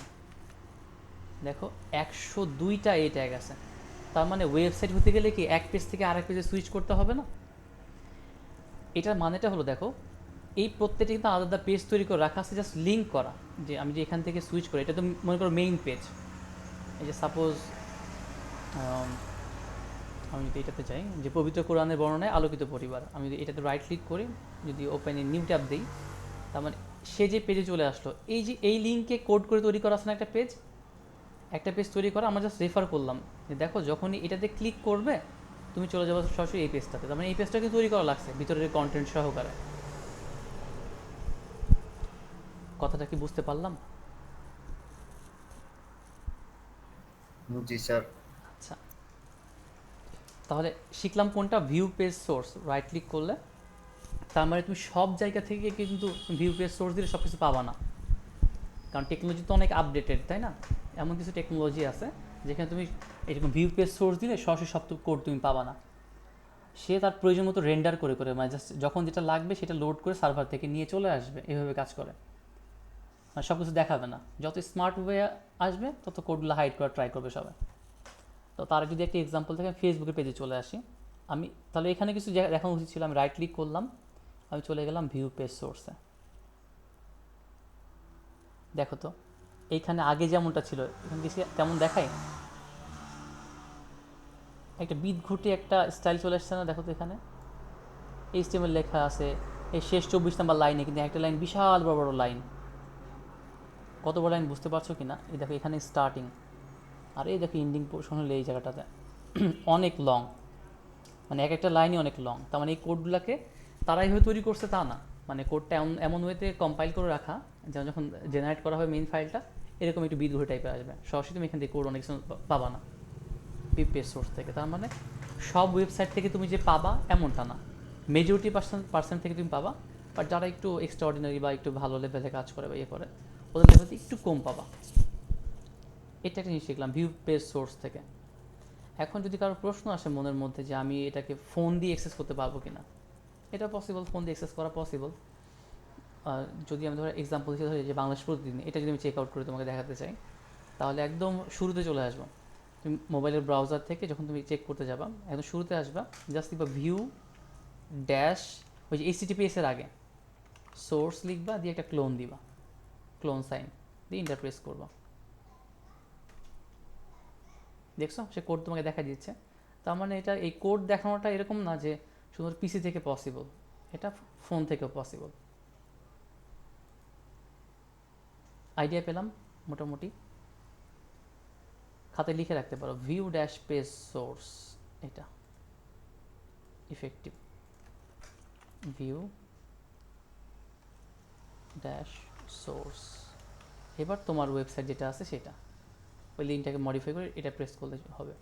দেখো 102টা এ ট্যাগ আছে। তার মানে ওয়েবসাইট হতে গেলে কি এক পেজ থেকে আরেক পেজে সুইচ করতে হবে না? এটার মানেটা হলো দেখো, এই প্রত্যেকটা কিন্তু আলাদা পেজ তৈরি করে রাখা আছে, জাস্ট লিঙ্ক করা। যে আমি যে এখান থেকে সুইচ করি, এটা তো মনে করো মেইন পেজ। এই যে সাপোজ আমি যদি এটাতে যাই, যে পবিত্র কোরআনের বর্ণনায় আলোকিত পরিবার, আমি যদি এটাতে রাইট ক্লিক করি, যদি ওপেন এ নিউ ট্যাব দিই, তার মানে সে যে পেজে চলে আসলো, এই যে এই লিঙ্কে কোড করে তৈরি করা আছে না একটা পেজ তৈরি করা, আমরা জাস্ট রেফার করলাম যে দেখো যখনই এটাতে ক্লিক করবে তুমি চলে যাবো সরাসরি এই পেজটাতে। তার মানে এই পেজটাকে তৈরি করা লাগছে ভিতরের কন্টেন্ট সহকারে। কথাটা কি বুঝতে পারলাম? জি স্যার। আচ্ছা, তাহলে শিখলাম কোনটা, view page source. Right click করলে তার মানে তুমি সব জায়গা থেকে কিন্তু ভিউ পেজ সোর্স দিলে সব কিছু পাবা না, কারণ টেকনোলজি তো অনেক আপডেটেড, তাই না? এমন কিছু টেকনোলজি আছে যেখানে তুমি এরকম ভিউ পেজ সোর্স দিলে সরাসরি সব কোড তুমি পাবা না। সে তার প্রয়োজন মতো রেন্ডার করে করে, মানে জাস্ট যখন যেটা লাগবে সেটা লোড করে সার্ভার থেকে নিয়ে চলে আসবে, এভাবে কাজ করে। মানে সব কিছু দেখাবে না, যত স্মার্ট ওয়ে আসবে তত কোডগুলো হাইড করা ট্রাই করবে সবাই। তো তার যদি একটা এক্সাম্পল থেকে ফেসবুকের পেজে চলে আসি, আমি তাহলে এখানে কিছু দেখানো উচিত ছিল। আমি রাইট ক্লিক করলাম, আমি চলে গেলাম ভিউ পেজ সোর্সে। দেখো তো এইখানে আগে যেমনটা ছিল এখানে কিছু তেমন দেখায়, একটা বিদঘুটে একটা স্টাইল চলে আসছে না, দেখো তো এখানে এইচটিএমএল লেখা আছে, এই শেষ 24 নম্বর লাইনে কিন্তু একটা লাইন বিশাল বড় বড় লাইন, কত বড় লাইন বুঝতে পারছো কি না? এই দেখো এখানে স্টার্টিং, আর এই দেখো এন্ডিং পোর্শন হলো এই জায়গাটাতে অনেক লং, মানে এক একটা লাইনই অনেক লং। তার মানে এই কোডগুলোকে তারা এইভাবে তৈরি করছে তা না, মানে কোডটা এমন এমন ওয়েতে কম্পাইল করে রাখা যেন যখন জেনারেট করা হবে মেইন ফাইলটা এরকম একটু বিদঘুটে টাইপের আসবে, সরাসরি তুমি এখান থেকে কোড অনেক কিছু পাবা না পিপিএস সোর্স থেকে। তার মানে সব ওয়েবসাইট থেকে তুমি যে পাবা এমনটা না, মেজরিটি পার্সেন্ট থেকে তুমি পাবা, বাট যারা একটু এক্সট্রাঅর্ডিনারি বা একটু ভালো লেভেলে কাজ করে বা ইয়ে করে ওদের লেভেলতে একটু কম পাবা। এটা একটা জিনিস শিখলাম ভিউ পেজ সোর্স থেকে। এখন যদি কারো প্রশ্ন আসে মনের মধ্যে যে আমি এটাকে ফোন দিয়ে অ্যাক্সেস করতে পারবো কিনা, এটা পসিবল, ফোন দিয়ে অ্যাক্সেস করা পসিবল। যদি আমি ধরো এক্সাম্পল হিসেবে ধরি যে বাংলাদেশ প্রতিদিন, এটা যদি আমি চেক আউট করে তোমাকে দেখাতে চাই, তাহলে একদম শুরুতে চলে আসবো, তুমি মোবাইলের ব্রাউজার থেকে যখন তুমি চেক করতে যাবা একদম শুরুতে আসবা, জাস্ট লিখবা ভিউ ড্যাশ ওই যে এইচটিটিপিএস এর আগে সোর্স লিখবা, দিয়ে একটা ক্লোন দিবা, ক্লোন সাইন দিয়ে ইন্টার প্রেস করবা, দেখছো সে কোড তোমাকে দেখা দিচ্ছে। তার মানে এটা এই কোড দেখানোটা এরকম না যে শুধু পিসি থেকে পসিবল, এটা ফোন থেকেও পসিবল। আইডিয়া পেলাম মোটামুটি, খাতায় লিখে রাখতে পারো ভিউ ড্যাশ পেজ সোর্স, এটা ইফেক্টিভ ভিউ ড্যাশ সোর্স। এবার তোমার ওয়েবসাইট যেটা আছে সেটা ওই লিঙ্কটাকে মডিফাই করে এটা প্রেস করলে হবে।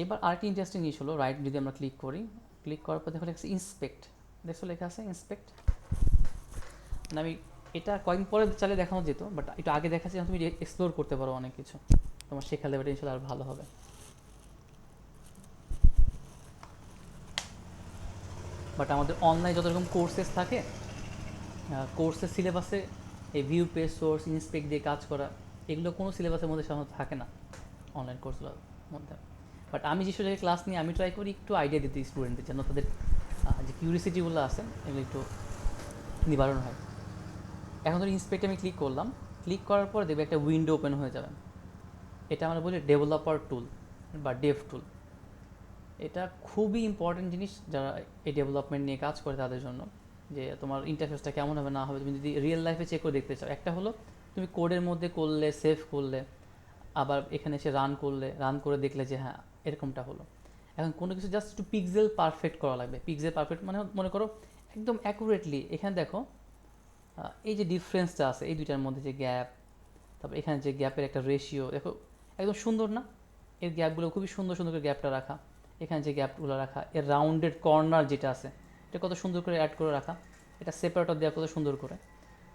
এবার আরেকটি ইন্টারেস্টিং জিনিস হলো, রাইট যদি আমরা ক্লিক করি, ক্লিক করার পর দেখো লেখা আছে ইন্সপেক্ট, দেখছো লেখা আছে ইন্সপেক্ট। মানে আমি এটা কয়েকদিন পরে চালিয়ে দেখানো যেত, বাট একটু আগে দেখাচ্ছি তুমি এক্সপ্লোর করতে পারো অনেক কিছু, তোমার শেখা লেভেলটা ইনশাল্লাহ আর ভালো হবে। বাট আমাদের অনলাইন যত রকম কোর্সেস থাকে, কোর্সের সিলেবাসে এই ভিউ পেজ সোর্স ইন্সপেক্ট দিয়ে কাজ করা এগুলো কোনো সিলেবাসের মধ্যে সাধারণত থাকে না অনলাইন কোর্সগুলোর মধ্যে। বাট আমি যেসব জায়গায় ক্লাস নিয়ে আমি ট্রাই করি একটু আইডিয়া দিতে স্টুডেন্টদের, যেন তাদের যে কিউরিসিটিগুলো আছে এগুলো একটু নিবারণ হয়। এখন ধর ইন্সপেক্টে আমি ক্লিক করলাম, ক্লিক করার পর দেখবে একটা উইন্ডো ওপেন হয়ে যাবে, এটা আমরা বলি ডেভেলপার টুল বা ডেভ টুল। এটা খুবই ইম্পর্টেন্ট জিনিস যারা এই ডেভেলপমেন্ট নিয়ে কাজ করে তাদের জন্য, যে তোমার ইন্টারফেসটা কেমন হবে না হবে তুমি যদি রিয়েল লাইফে চেক করে দেখতে চাও। একটা হলো তুমি কোডের মধ্যে করলে, সেভ করলে, আবার এখানে এসে রান করলে, রান করে দেখলে যে হ্যাঁ এরকমটা হলো। এখন কোনো কিছু জাস্ট একটু পিক্সেল পারফেক্ট করা লাগবে। পিক্সেল পারফেক্ট মানে মনে করো একদম অ্যাকুরেটলি, এখানে দেখো এই যে ডিফারেন্সটা আছে এই দুইটার মধ্যে যে গ্যাপ, তারপর এখানে যে গ্যাপের একটা রেশিও দেখো একদম সুন্দর না, এর গ্যাপগুলো খুবই সুন্দর সুন্দর করে গ্যাপটা রাখা, এখানে যে গ্যাপগুলো রাখা, এর রাউন্ডেড কর্নার যেটা আছে এটা কত সুন্দর করে অ্যাড করে রাখা, এটা সেপারেটর দেওয়া কত সুন্দর করে।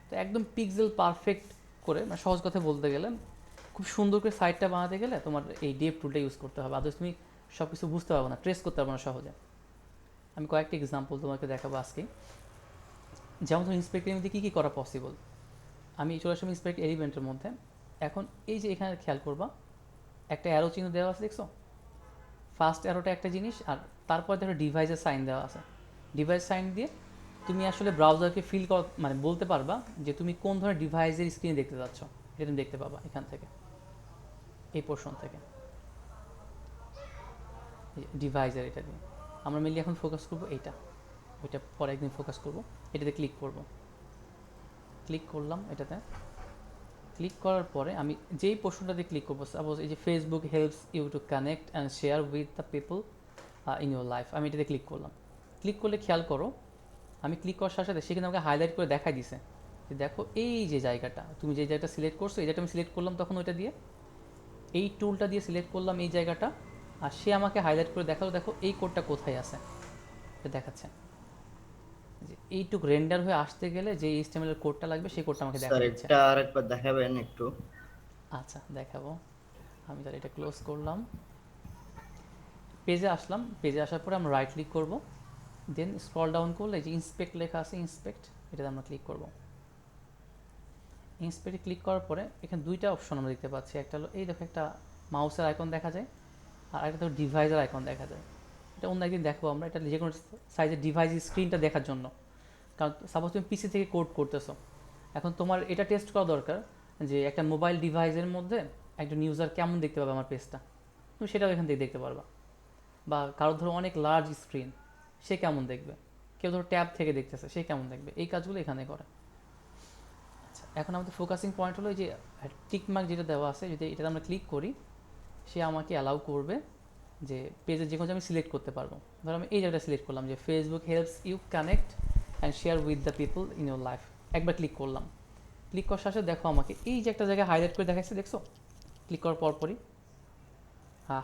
তো একদম পিক্সেল পারফেক্ট করে, মানে সহজ কথা বলতে গেলে খুব সুন্দর করে সাইটটা বানাতে গেলে তোমার এই ডেভ টুলটা ইউজ করতে হবে, আদার্স তুমি সব কিছু বুঝতে পারবো না, ট্রেস করতে পারবো না সহজে। আমি কয়েকটা এক্সাম্পল তোমাকে দেখাবো আজকে, যেমন ধরো ইন্সপেক্টের মধ্যে কী কী করা পসিবল। আমি চলে আসলাম ইন্সপেক্ট এলিমেন্টের মধ্যে। এখন এই যে এখানে খেয়াল করবা একটা অ্যারো চিহ্ন দেওয়া আছে, দেখছো ফার্স্ট অ্যারোটা একটা জিনিস, আর তারপর দেখো ডিভাইসের সাইন দেওয়া আছে। ডিভাইস সাইন দিয়ে তুমি আসলে ব্রাউজারকে ফিল কর, মানে বলতে পারবা যে তুমি কোন ধরনের ডিভাইসের স্ক্রিনে দেখতে যাচ্ছ, এটা তুমি দেখতে পাবা এখান থেকে, এই পোর্শন থেকে ডিভাইসের এটা দিয়ে। আমরা মেনলি এখন ফোকাস করবো এইটা, ওইটা পরে একদিন ফোকাস করবো। এটাতে ক্লিক করব, ক্লিক করলাম এটাতে। ক্লিক করার পরে আমি যেই পোর্শনটাতে ক্লিক করবো, সাপোজ এই যে Facebook helps you to connect and share with the people in your life, আমি এটাতে ক্লিক করলাম। ক্লিক করলে খেয়াল করো আমি ক্লিক করার সাথে সাথে সেখানে আমাকে হাইলাইট করে দেখাই দিছে যে দেখো এই যে জায়গাটা তুমি যে জায়গাটা সিলেক্ট করছো, এই জায়গাটা আমি সিলেক্ট করলাম তখন ওইটা দিয়ে, এই টুলটা দিয়ে সিলেক্ট করলাম এই জায়গাটা, আর সে আমাকে হাইলাইট করে দেখালো দেখো এই কোডটা কোথায় আছে, এটা দেখাচ্ছে যে এইটুক রেন্ডার হয়ে আসতে গেলে যে এইচটিএমএল এর কোডটা লাগবে সেই কোডটা আমাকে দেখা স্যার দিচ্ছে। এটা আরেকবার দেখাবেন একটু? আচ্ছা দেখাবো, আমি তাহলে এটা ক্লোজ করলাম, পেজে আসলাম। পেজে আসার পরে আমরা রাইট ক্লিক করব, দেন স্ক্রল ডাউন করলে যে ইন্সপেক্ট লেখা আছে ইন্সপেক্ট, এটাতে আমরা ক্লিক করব। ইন্সপেক্টে ক্লিক করার পরে এখানে দুইটা অপশন আমরা দেখতে পাচ্ছি, একটা হলো এই দেখো একটা মাউসের আইকন দেখা যায়, আর একটা দেখো ডিভাইসের আইকন দেখা যায়। এটা অন্য একদিন দেখবো আমরা, এটা যে কোনো সাইজের ডিভাইস স্ক্রিনটা দেখার জন্য। কারণ সাপোজ তুমি পিসি থেকে কোড করতেছো, এখন তোমার এটা টেস্ট করা দরকার যে একটা মোবাইল ডিভাইসের মধ্যে একজন ইউজার কেমন দেখতে পাবে আমার পেজটা, তুমি সেটাও এখান থেকে দেখতে পারবা। বা কারো ধরো অনেক লার্জ স্ক্রিন, সে কেমন দেখবে, কেউ ধরো ট্যাব থেকে দেখতেছে, সে কেমন দেখবে, এই কাজগুলো এখানে করে। আচ্ছা, এখন আমাদের ফোকাসিং পয়েন্ট হলো এই যে টিক মার্ক যেটা দেওয়া আছে, যদি এটাতে আমরা ক্লিক করি, সে আমাকে অ্যালাউ করবে যে পেজের যে কোনো আমি সিলেক্ট করতে পারবো। ধরো আমি এই জায়গাটা সিলেক্ট করলাম যে Facebook helps you connect and share with the people in your life, একবার ক্লিক করলাম। ক্লিক করার সাথে দেখো আমাকে এই যে একটা জায়গায় হাইলাইট করে দেখাচ্ছে, দেখছো? ক্লিক করার পরপরই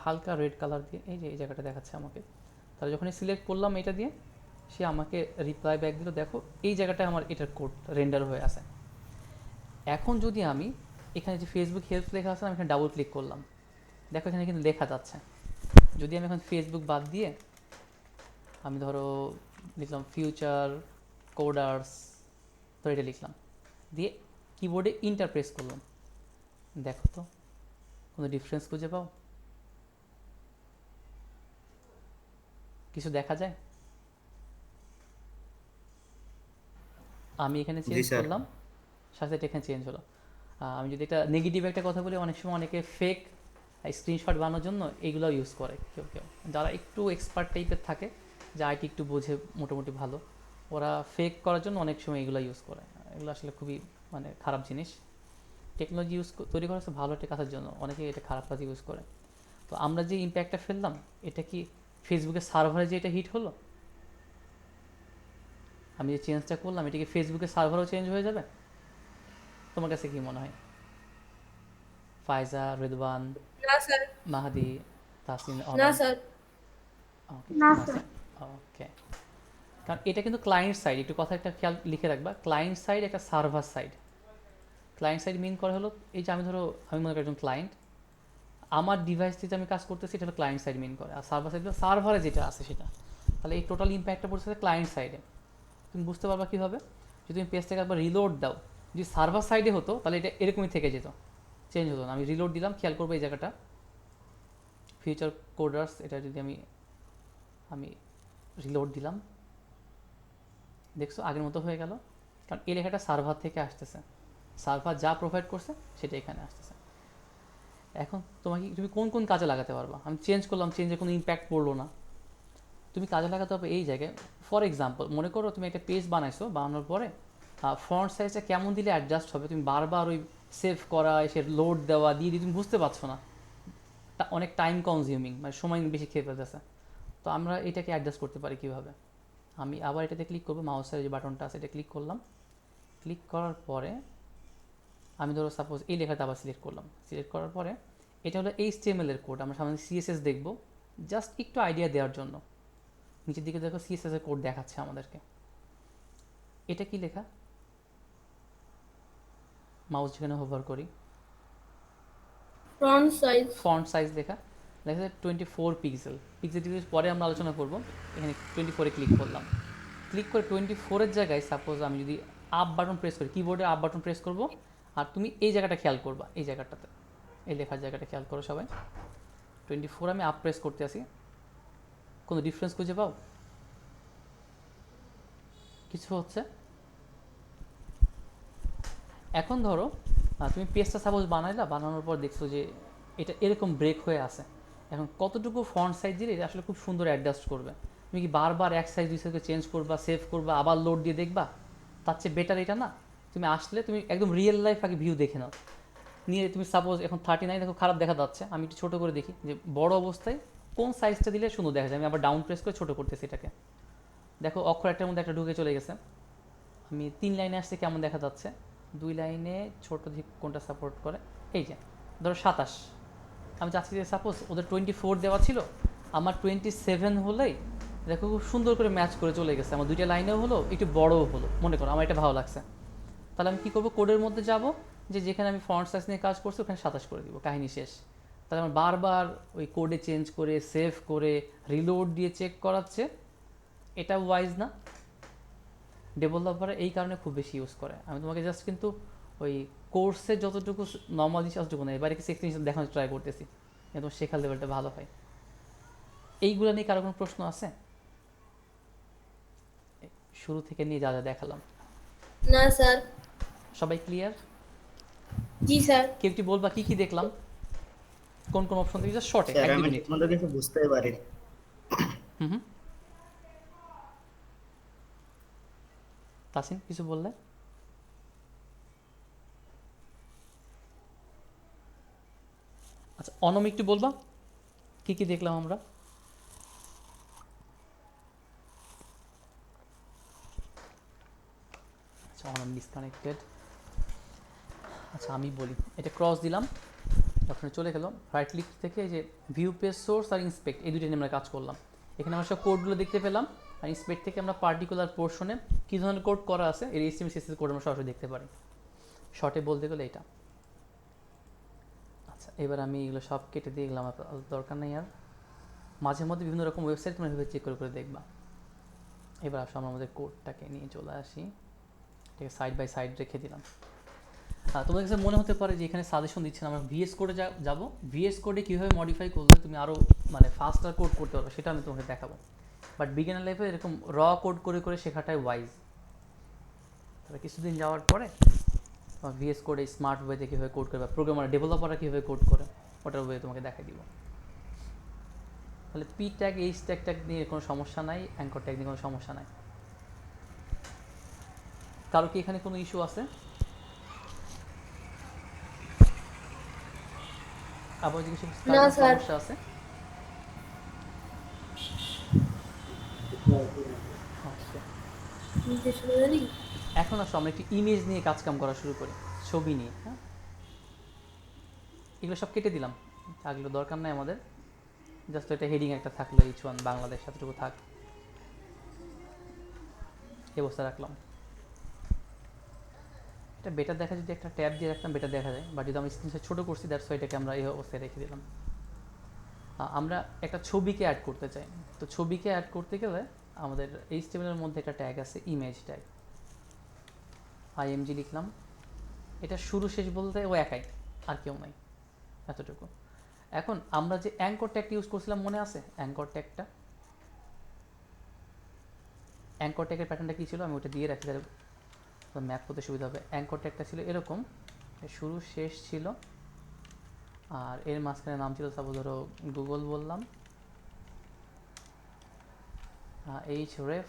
হালকা রেড কালার দিয়ে এই যে এই জায়গাটা দেখাচ্ছে আমাকে। তাহলে যখনই সিলেক্ট করলাম এটা দিয়ে, সে আমাকে রিপ্লাই ব্যাক দিল, দেখো এই জায়গাটায় আমার এটার কোড রেন্ডার হয়ে আছে। এখন যদি আমি এখানে যে ফেসবুক হেল্প লেখা আছে, আমি এখানে ডাবল ক্লিক করলাম, দেখো এখানে কিন্তু লেখা যাচ্ছে। যদি আমি এখন ফেসবুক বাদ দিয়ে আমি ধরো লিখলাম ফিউচার কোডার্স, তো এটা লিখলাম, দিয়ে কিবোর্ডে ইন্টার প্রেস করলাম, দেখো তো কোনো ডিফারেন্স খুঁজে পাও? কিছু দেখা যায়? আমি এখানে জি চেঞ্জ স্যার। করলাম, সাথে এটা এখানে চেঞ্জ হলো। আমি যদি একটা নেগেটিভ একটা কথা বলি, অনেক সময় অনেকে ফেক স্ক্রিনশট বানানোর জন্য এইগুলো ইউজ করে। কেউ কেউ যারা একটু এক্সপার্ট টাইপের থাকে, যা আইটি একটু বোঝে মোটামুটি ভালো, ওরা ফেক করার জন্য অনেক সময় এগুলো ইউজ করে। এগুলো আসলে খুবই মানে খারাপ জিনিস। টেকনোলজি তৈরি করা হচ্ছে ভালো একটা কাজের জন্য, অনেকে এটা খারাপ কাজে ইউজ করে। তো আমরা যে ইম্প্যাক্টটা ফেললাম, এটা কি ফেসবুকের সার্ভারে যে এটা হিট হলো, আমি যে চেঞ্জটা করলাম, এটা কি ফেসবুকের সার্ভারও চেঞ্জ হয়ে যাবে? তোমার কাছে কি মনে হয়? ফায়জা, রিদওয়ান, না স্যার, মাহাদি, তাসিন, না অনন? স্যার। ওকে, না স্যার। ওকে, কারণ এটা কিন্তু ক্লায়েন্ট সাইড, একটু কথা একটা খেয়াল লিখে রাখবা, ক্লায়েন্ট সাইড একটা সার্ভার সাইড। ক্লায়েন্ট সাইড মিন করে হলো এই যে আমি ধরো আমি মনে করি একজন ক্লায়েন্ট, আমার ডিভাইস থেকে আমি কাজ করতেছি, এটা হলো ক্লায়েন্ট সাইড মিন করে, আর সার্ভার সাইড সার্ভারে যেটা আছে সেটা। তাহলে এই টোটাল ইম্প্যাক্টটা পড়ছে ক্লায়েন্ট সাইডে। তুমি বুঝতে পারবা কীভাবে? যদি তুমি পেজটাকে একবার রিলোড দাও, যদি সার্ভার সাইডে হতো তাহলে এটা এরকমই থেকে যেত, চেঞ্জ হতো না। আমি রিলোড দিলাম, খেয়াল করবো এই জায়গাটা ফিউচার কোডার্স, এটা যদি আমি আমি রিলোড দিলাম, দেখছো আগের মতো হয়ে গেল, কারণ এই লেখাটা সার্ভার থেকে আসতেছে, সার্ভার যা প্রোভাইড করছে সেটা এখানে আসতেছে। এখন তোমাকে তুমি কোন কোন কাজে লাগাতে পারবা? আমি চেঞ্জ করলাম, চেঞ্জে কোনো ইম্প্যাক্ট পড়লো না, তুমি কাজে লাগাতে হবে এই জায়গায়। ফর এক্সাম্পল, মনে করো তুমি একটা পেজ বানাইছো, বানানোর পরে ফ্রন্ট সাইজটা কেমন দিলে অ্যাডজাস্ট হবে, তুমি বারবার ওই সেভ করা, এসে লোড দেওয়া দিয়ে তুমি বুঝতে পারছো না, অনেক টাইম কনজিউমিং, মানে সময় বেশি খেয়ে ফেলতেছে। তো আমরা এটাকে অ্যাডজাস্ট করতে পারি কীভাবে? আমি আবার এটাতে ক্লিক করবো, মাউসের যে বাটনটা আছে এটা ক্লিক করলাম। ক্লিক করার পরে আমি ধরো সাপোজ এই লেখাটা আবার সিলেক্ট করলাম। সিলেক্ট করার পরে এটা হলো HTML এর কোড, আমরা সামনে CSS দেখব, জাস্ট একটু আইডিয়া দেওয়ার জন্য। নিচের দিকে দেখো CSS এর কোড দেখাচ্ছে আমাদেরকে। এটা কি লেখা? মাউস যেখানে হোভার করি, ফ্রন্ট সাইজ। ফন্ট সাইজ লেখা, লেখা 24 পিক্সেল। পিক্সেল পরে আমরা আলোচনা করব। এখানে 24-এ ক্লিক করলাম। ক্লিক করে 24-এর জায়গায় সাপোজ আমি যদি আপ বাটন প্রেস করি, কিবোর্ডে আপ বাটন প্রেস করব, আর তুমি এই জায়গাটা খেয়াল করবা, এই জায়গাটাতে, এই লেখার জায়গাটা খেয়াল করো সবাই। 24 আমি আপ প্রেস করতে আসি, কোনো ডিফারেন্স খুঁজে পাও? কিছু হচ্ছে? এখন ধরো তুমি পেজটা সাপোজ বানাইলা, বানানোর পর দেখছো যে এটা এরকম ব্রেক হয়ে আছে। এখন কতটুকু ফন্ট সাইজ দিলে এটা আসলে খুব সুন্দর অ্যাডজাস্ট করবে? তুমি কি বারবার এক সাইজ দুই সাইজকে চেঞ্জ করবা, সেভ করবা, আবার লোড দিয়ে দেখবা? তার চেয়ে বেটার এটা না? তুমি আসলে তুমি একদম রিয়েল লাইফ আগে ভিউ দেখে নাও, নিয়ে তুমি সাপোজ এখন 39 দেখো খারাপ দেখা যাচ্ছে, আমি একটু ছোটো করে দেখি যে বড় অবস্থায় কোন সাইজটা দিলে সুন্দর দেখা যায়। আমি আবার ডাউন প্রেস করে ছোটো করতেছি এটাকে, দেখো অক্ষর একটার মধ্যে একটা ঢুকে চলে গেছে। আমি 3 লাইনে আসছে কেমন দেখা যাচ্ছে, 2 লাইনে ছোটো দিক কোনটা সাপোর্ট করে, এই যে ধরো 27, আমি চাচ্ছি যে সাপোজ ওদের 24 দেওয়া ছিল, আমার 27 হলেই দেখো খুব সুন্দর করে ম্যাচ করে চলে গেছে, আমার 2টা লাইনেও হলো, একটু বড়ও হলো, মনে করো আমার এটা ভালো লাগছে। তাহলে আমি কী করবো, কোডের মধ্যে যাব, যে যেখানে আমি ফন্ট সাইজ নিয়ে কাজ করছি ওখানে 27 করে দিব, কাহিনী শেষ। তাহলে আমার বারবার ওই কোডে চেঞ্জ করে, সেভ করে, রিলোড দিয়ে চেক করাচ্ছে, এটা ওয়াইজ না। ডেভেলপাররা এই কারণে খুব বেশি ইউজ করে। আমি তোমাকে জাস্ট কিন্তু ওই কোর্সে যতটুকু নর্মাল জিনিস ততটুকু না, এবারে কিছু জিনিস দেখানোর ট্রাই করতেছি, তোমার শেখার লেভেলটা ভালো হয়। এইগুলো নিয়ে কারো কোনো প্রশ্ন আছে? শুরু থেকে নিয়ে যা যা দেখালাম না স্যার। সবাই ক্লিয়ার? জি স্যার। কেউ কি বলবা কি কি দেখলাম, কোন কোন অপশন থেকে? জাস্ট শর্টে স্যার 1-2 আমি মিনিট। ঠিকমতো কিছু বুঝতেই পারিনি। হুম। তাসিন কিছু বললে? আচ্ছা, অনম একটু বলবা কি কি দেখলাম আমরা? আচ্ছা, অনম ডিসকানেক্টেড। আচ্ছা আমি বলি, এটা ক্রস দিলাম, ওখানে চলে গেল। রাইট ক্লিক থেকে এই যে ভিউ পেজ সোর্স আর ইন্সপেক্ট, এই দুটো নিয়ে আমরা কাজ করলাম। এখানে আমরা সব কোডগুলো দেখতে পেলাম, আর ইন্সপেক্ট থেকে আমরা পার্টিকুলার পোর্শনে কী ধরনের কোড করা আছে এর HTML CSS কোড আমরা সরাসরি দেখতে পারি। শর্টে বলতে গেলে এটা। আচ্ছা, এবার আমি এগুলো সব কেটে দিয়ে গেলাম, দরকার নেই আর। মাঝে মধ্যে বিভিন্ন রকম ওয়েবসাইট তোমরা এভাবে চেক করে দেখবা। এবার আসো আমরা আমাদের কোডটাকে নিয়ে চলে আসি, ঠিক আছে, সাইড বাই সাইড রেখে দিলাম। তোমাদের কাছে মনে হতে পারে যে এখানে সাজেশন দিচ্ছেন, আমরা ভিএস কোডে যাব, ভিএস কোডে কীভাবে মডিফাই করলে তুমি আরও মানে ফাস্টার কোড করতে পারবে সেটা আমি তোমাকে দেখাবো। বাট বিগিনার লাইফে এরকম র কোড করে করে শেখাটাই ওয়াইজ। তবে কিছুদিন যাওয়ার পরে ভিএস কোডে স্মার্ট ওয়েতে কীভাবে কোড করবে, প্রোগ্রামার ডেভেলপাররা কীভাবে কোড করে ওটার ওয়ে তোমাকে দেখাই দিব। তাহলে পি ট্যাগ এইচ ট্যাগ নিয়ে কোনো সমস্যা নাই, অ্যাঙ্কর ট্যাগ নিয়ে কোনো সমস্যা নাই। কারো কি এখানে কোনো ইস্যু আছে? আবার জিজ্ঞেস না স্যার। সমস্যা আছে? ওকে, নিতে শুরু জানি। এখন আসো আমরা একটি ইমেজ নিয়ে কাজকাম করা শুরু করি, ছবি নিয়ে। হ্যাঁ, এগুলো সব কেটে দিলাম, এগুলো দরকার নাই আমাদের। জাস্ট এটা হেডিং একটা থাকলো, H1 বাংলাদেশ, এতটুকু থাক, এই অবস্থা রাখলাম। এটা বেটার দেখা, যদি একটা ট্যাব দিয়ে রাখতাম বেটার দেখা যায়, বাট যদি আমি স্ক্রিনশট ছোটো করছি দ্যাটস ওয়াই এটাকে আমরা এই অবস্থায় রেখে দিলাম। আমরা একটা ছবিকে অ্যাড করতে চাই, তো ছবিকে অ্যাড করতে গেলে আমাদের HTML এর মধ্যে একটা ট্যাগ আছে, ইমেজ ট্যাগ, IMG লিখলাম। এটা শুরু শেষ বলতে ও একাই, আর কেউ নাই, এতটুকু। এখন আমরা যে অ্যাঙ্কর ট্যাগটা ইউজ করছিলাম মনে আছে? অ্যাঙ্কর ট্যাগের প্যাটার্নটা কী ছিল, আমি ওটা দিয়ে রাখি, তাহলে ম্যাপ করতে সুবিধা হবে। অ্যাঙ্কর ট্যাগটা ছিল এরকম, শুরু শেষ ছিল, আর এর মাঝখানে নাম ছিল সাপোজ ধরো গুগল বললাম, href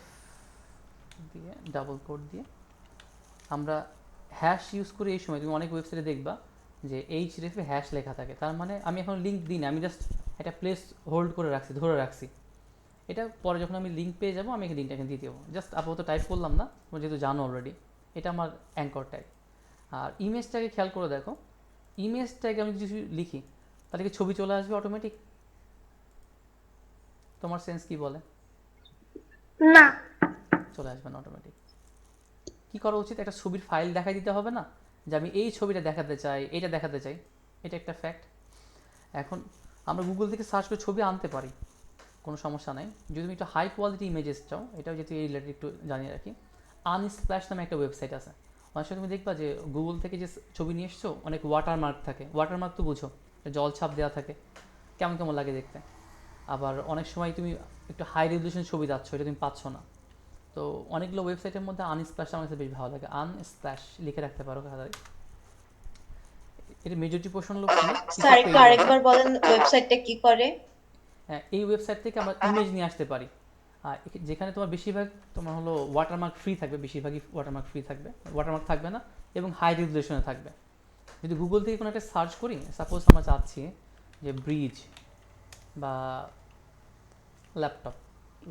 দিয়ে ডাবল কোড দিয়ে আমরা হ্যাশ ইউজ করি। এই সময় তুমি অনেক ওয়েবসাইটে দেখবা যে href এ হ্যাশ লেখা থাকে, তার মানে আমি এখন লিঙ্ক দিই না, আমি জাস্ট একটা প্লেস হোল্ড করে রাখছি, ধরে রাখছি। এটা পরে যখন আমি লিঙ্ক পেয়ে যাবো আমি লিঙ্কটা এখানে দিয়ে দেবো, জাস্ট আপাতত টাইপ করলাম না, তুমি যেহেতু জানো অলরেডি। এটা আমার অ্যাঙ্কর ট্যাগ। আর ইমেজটাকে খেয়াল করে দেখো, ইমেজ ট্যাগে আমি যদি লিখি তাহলে কি ছবি চলে আসবে অটোমেটিক? তোমার সেন্স কি বলে? না। চলে আসবে না অটোমেটিক। কী করা উচিত? একটা ছবির ফাইল দেখাই দিতে হবে না, যে আমি এই ছবিটা দেখাতে চাই, এটা দেখাতে চাই, এটা একটা ফ্যাক্ট। এখন আমরা গুগল থেকে সার্চ করে ছবি আনতে পারি, কোনো সমস্যা নাই। যদি তুমি একটু হাই কোয়ালিটি ইমেজেস চাও, এটাও যেহেতু এই রিলেটেড একটু জানিয়ে রাখি, আনস্প্ল্যাশ নামে একটা ওয়েবসাইট আছে। অনেক সময় তুমি দেখবা যে গুগল থেকে যে ছবি নিয়ে এসছো অনেক ওয়াটারমার্ক থাকে, ওয়াটারমার্ক তো বুঝো, জল ছাপ দেওয়া থাকে, কেমন কেমন লাগে দেখতে। আবার অনেক সময় তুমি একটু হাই রেজলিউশন ছবি যাচ্ছ, এটা তুমি পাচ্ছ না। তো অনেকগুলো ওয়েবসাইটের মধ্যে আনস্প্ল্যাশ আমার কাছে বেশ ভালো লাগে, আনস্প্ল্যাশ লিখে রাখতে পারো তাড়াতাড়ি। এটা মেজরিটি পোর্শন লোক ফ্রি, কিছু স্যার একটু পেইড আছে। আরেকবার বলেন ওয়েবসাইটটা কি করে? এই ওয়েবসাইট থেকে আমরা ইমেজ নিয়ে আসতে পারি, আর যেখানে তোমার বেশিরভাগ তোমার হলো ওয়াটারমার্ক ফ্রি থাকবে, বেশিরভাগই ওয়াটারমার্ক ফ্রি থাকবে, ওয়াটারমার্ক থাকবে না, এবং হাই রেজুলেশনে থাকবে। যদি গুগল থেকে কোনো একটা সার্চ করি, সাপোজ আমরা চাচ্ছি যে ব্রিজ বা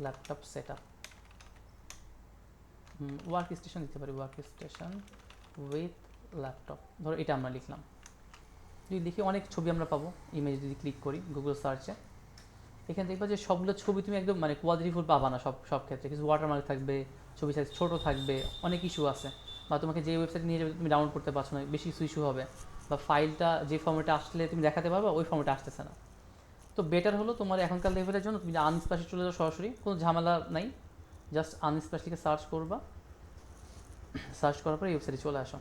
laptop set up, work station দিতে পারি, ওয়ার্ক স্টেশন উইথ ল্যাপটপ, ধরো এটা আমরা লিখলাম। যদি লিখি অনেক ছবি আমরা পাবো, ইমেজ যদি ক্লিক করি গুগল সার্চে, এখানে দেখবা যে সবগুলো ছবি তুমি একদম মানে কোয়ালিটিফুল পাবা না, সব ক্ষেত্রে কিছু ওয়াটারমার্ক থাকবে, ছবি সাইজ ছোটো থাকবে, অনেক ইস্যু আছে, বা তোমাকে যে ওয়েবসাইট নিয়ে যাবে তুমি ডাউনলোড করতে পারছো না, বেশি কিছু ইস্যু হবে, বা ফাইলটা যে ফর্মেটে আসলে তুমি দেখাতে পারবে ওই ফর্মেটে আসতেছে না। তো বেটার হলো তোমার এখনকার লেভেলের জন্য তুমি আনস্প্ল্যাশে চলে যাও সরাসরি, কোনো ঝামেলা নাই, জাস্ট আনস্প্ল্যাশ লিখে সার্চ করবা, সার্চ করার পরে এই ওয়েবসাইটে চলে আসো।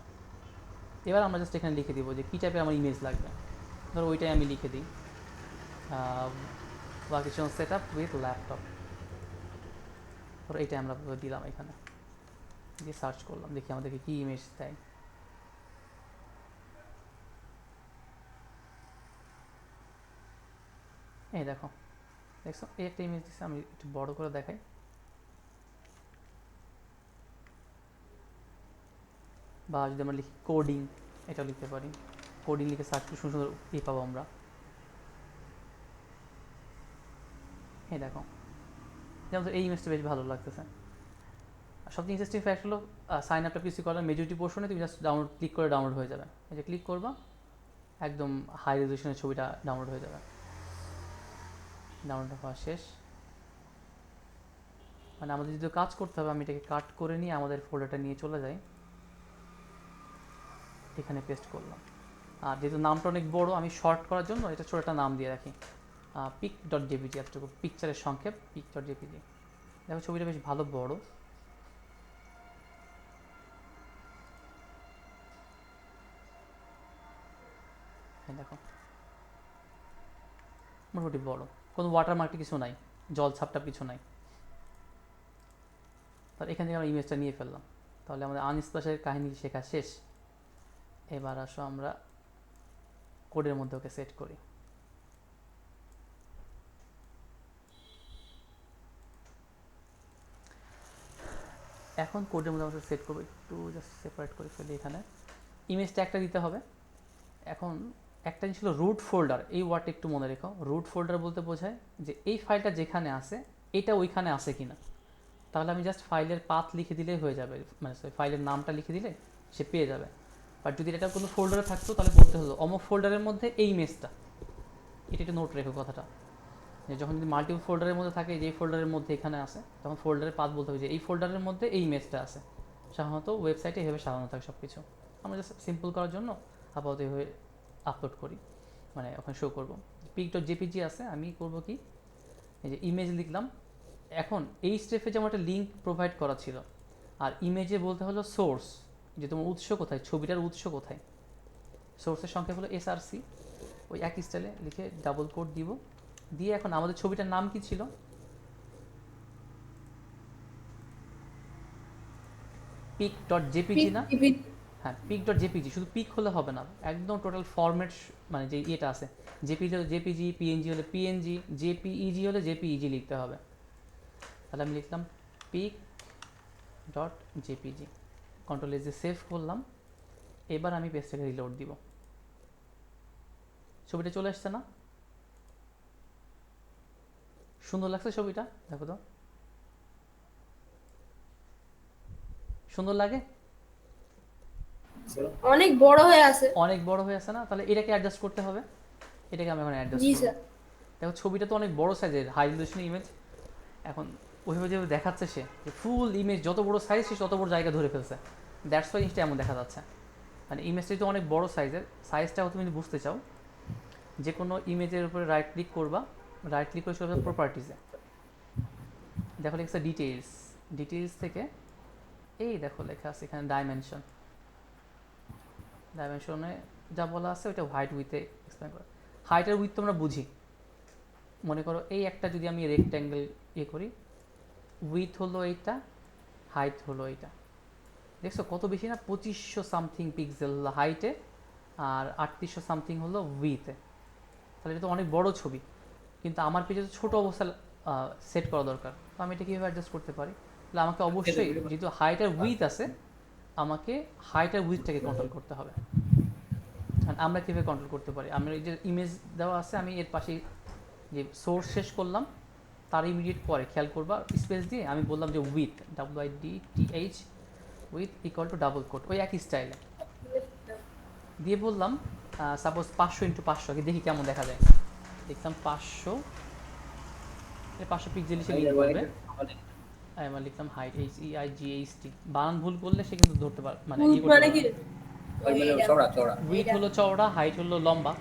এবার আমরা জাস্ট এখানে লিখে দিব যে কী টাইপের আমার ইমেজ লাগবে, ধরো ওইটাই আমি লিখে দিই, workstation set up with laptop, ধরো এইটাই আমরা দিলাম, এখানে দিয়ে সার্চ করলাম, দেখি আমাদেরকে কী ইমেজ দেয়। এই দেখো দেখছো এই একটা ইমেজ দিচ্ছে, আমি একটু বড় করে দেখাই। বা যদি আমরা লিখি কোডিং, এটা লিখতে পারি। কোডিং লিখে সার্চ করে সুন্দর সুন্দর পাবো আমরা। এই দেখো, যেমন এই ইমেজটা বেশ ভালো লাগতেছে। আর সবচেয়ে ইন্টারেস্টিং ফ্যাক্ট হলো সাইন আপটা পিসি করার মেজরিটি পোর্শনে তুমি জাস্ট ডাউনলোড ক্লিক করে ডাউনলোড হয়ে যাবে। এই যে ক্লিক করবা, একদম হাই রেজলিউশনের ছবিটা ডাউনলোড হয়ে যাবে। ডাউনলোড হওয়া শেষ। মানে আমাদের যদি কাজ করতে হবে, আমি এটাকে কাট করে নিয়ে আমাদের ফোল্ডারটা নিয়ে চলে যাই, এখানে পেস্ট করলাম। আর যেহেতু নামটা অনেক বড়, আমি শর্ট করার জন্য এটা ছোট একটা নাম দিয়ে রাখি, পিক ডট জেপিজি, এতটুকু পিকচারের সংক্ষেপ পিক ডট জেপিজি। দেখো ছবিটা বেশ ভালো বড়। হ্যাঁ দেখো মোটামুটি বড়, কোনো ওয়াটারমার্কে কিছু নাই, জল ছাপটা কিছু নাই। তাহলে এখান থেকে আমরা ইমেজটা নিয়ে ফেললাম। তাহলে আমাদের আনস্প্ল্যাশের কাহিনী শেখা শেষ। এবার আসো আমরা কোডের মধ্যে ওকে সেট করি। এখন কোডের মধ্যে আমরা সেট করবো, একটু জাস্ট সেপারেট করে ফেলি। এখানে ইমেজটা একটা দিতে হবে। এখন একটা জিনিস ছিল রুট ফোল্ডার, এই ওয়ার্ডটা একটু মনে রেখো। রুট ফোল্ডার বলতে বোঝায় যে এই ফাইলটা যেখানে আছে এটা ওইখানে আছে কিনা। তাহলে আমি জাস্ট ফাইলের পাথ লিখে দিলেই হয়ে যাবে, মানে ফাইলের নামটা লিখে দিলে সে পেয়ে যাবে। বাট যদি এটা কোনো ফোল্ডারে থাকতো তাহলে বলতে হতো অমুক ফোল্ডারের মধ্যে এই ইমেজটা। এটা একটু নোট রেখো কথাটা, যে যখন যদি মাল্টিপল ফোল্ডারের মধ্যে থাকে, যে এই ফোল্ডারের মধ্যে এখানে আসে, তখন ফোল্ডারের পাথ বলতে হবে যে এই ফোল্ডারের মধ্যে এই ইমেজটা আছে। সাধারণত ওয়েবসাইটে এভাবে সাজানো থাকে সব কিছু। আমরা জাস্ট সিম্পল করার জন্য আপাতত এভাবে আপলোড করি, মানে ওখানে শো করবো। পিক ডট জেপিজি আছে, আমি করবো কি, এই যে ইমেজ লিখলাম। এখন এই স্টেপে যেমন একটা লিঙ্ক প্রোভাইড করা ছিল, আর ইমেজে বলতে হলো সোর্স, যে তোমার উৎস কোথায়, ছবিটার উৎস কোথায়। সোর্সের সংখ্যা হলো এসআরসি, ওই একই স্টাইলে লিখে ডাবল কোড দিব। দিয়ে এখন আমাদের ছবিটার নাম কি ছিল, পিক ডট জেপিজি না? হ্যাঁ, পিক ডট জেপিজি। শুধু পিক হলে হবে না, একদম টোটাল ফরম্যাট, মানে যে ইয়েটা আছে, জেপিজি হলে জেপিজি, পিএনজি হলে পিএনজি, জেপিইজি হলে জেপিইজি লিখতে হবে। তাহলে আমি লিখলাম pic dot JPG, control S দিয়ে সেভ করলাম। এবার আমি পেজটাকে রিলোড দিব। ছবিটা চলে আসছে না? সুন্দর লাগছে ছবিটা, দেখো তো সুন্দর লাগে? অনেক বড় হয়ে আছে। অনেক বড় হয়ে আছে না? তাহলে এটাকে অ্যাডজাস্ট করতে হবে। এটাকে আমি এখন অ্যাডজাস্ট জি করব। স্যার। দেখো ছবিটা তো অনেক বড় সাইজের, হাই রেজলিউশন ইমেজ। এখন ওইভাবে যেভাবে দেখাচ্ছে সে, যে ফুল ইমেজ যত বড় সাইজ সে তত বড় জায়গা ধরে ফেলছে। দ্যাটস ওয়াই জিনিসটা এমন দেখা যাচ্ছে। মানে ইমেজটা তো অনেক বড় সাইজের, সাইজটাও তুমি যদি বুঝতে চাও, যে কোনো ইমেজের উপরে রাইট ক্লিক করবা, রাইট ক্লিক করে চলে যাবে প্রপার্টিজে। দেখো লেখা ডিটেইলস, ডিটেইলস থেকে এই দেখো লেখা আছে এখানে ডাইমেনশন। ডাইমেনশনে যা বলা আছে ওইটা হোয়াইট উইথে এক্সপ্লেন করে। হাইটের উইথ তোমরা বুঝি, মনে করো এই একটা যদি আমি রেক্ট্যাঙ্গেল ইয়ে করি, উইথ হলো এইটা, হাইট হলো এইটা। দেখছো কত বেশি না, 2500 সামথিং পিক্সেল হাইটে আর 3800 সামথিং হলো উইথে। তাহলে এটা তো অনেক বড় ছবি, কিন্তু আমার পেজে তো ছোটো অবস্থা সেট করা দরকার। তো আমি এটা কীভাবে অ্যাডজাস্ট করতে পারি? তাহলে আমাকে অবশ্যই, যেহেতু হাইট আর উইথ আছে, আমাকে হাইট আর উইথটাকে কন্ট্রোল করতে হবে। আর আমরা কীভাবে কন্ট্রোল করতে পারি? আমি এই যে ইমেজ দেওয়া আছে, আমি এর পাশে যে সোর্স শেষ করলাম, তার ইমিডিয়েট পরে খেয়াল করবা স্পেস দিয়ে আমি বললাম যে with, WIDTH, with equal to double quote, ওই একই স্টাইলে দিয়ে বললাম সাপোজ 500x500, আগে দেখি কেমন দেখা যায়। দেখলাম 500, 500 পিক্সেল সে লিঙ্ক করবে। আমি লিখলাম হাইট, HEIGHT, বানান ভুল করলে সে কিন্তু ধরতে পারে, মানে ইয়ে করতে মানে কি? পারে। উইথ হলো চওড়া, হাইট হলো লম্বা।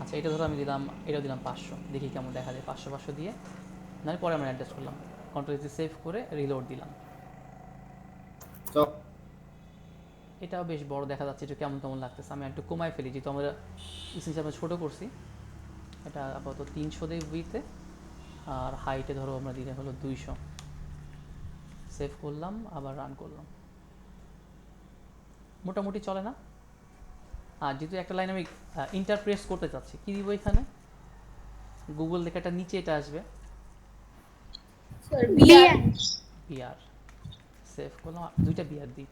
আচ্ছা এটা ধরো আমি দিলাম, এটা দিলাম 500, দেখি কেমন দেখা যায়। 500 দিয়ে নাহলে পরে আমরা অ্যাডজাস্ট করলাম, কন্ট্রোল এসে সেভ করে রিলোড দিলাম। তো এটাও বেশ বড় দেখা যাচ্ছে, একটু কেমন কেমন লাগতেছে। আমি একটু কমায় ফেলি, যেহেতু আমরা ইসেন্সি আমরা ছোটো করছি। এটা আপাতত 300 দিয়ে উইথে, আর হাইটে ধরো আমরা দিলে হলো 200। সেভ করলাম, আবার রান করলাম, মোটামুটি চলে না? আর যেহেতু একটা লাইন আমি ইন্টারপ্রেস করতে চাচ্ছি, কী দিব এখানে? গুগল লেখাটা নিচে এটা আসবে, স্যার বিআর বিআর। সেভ করলাম, দুইটা বিআর দিই,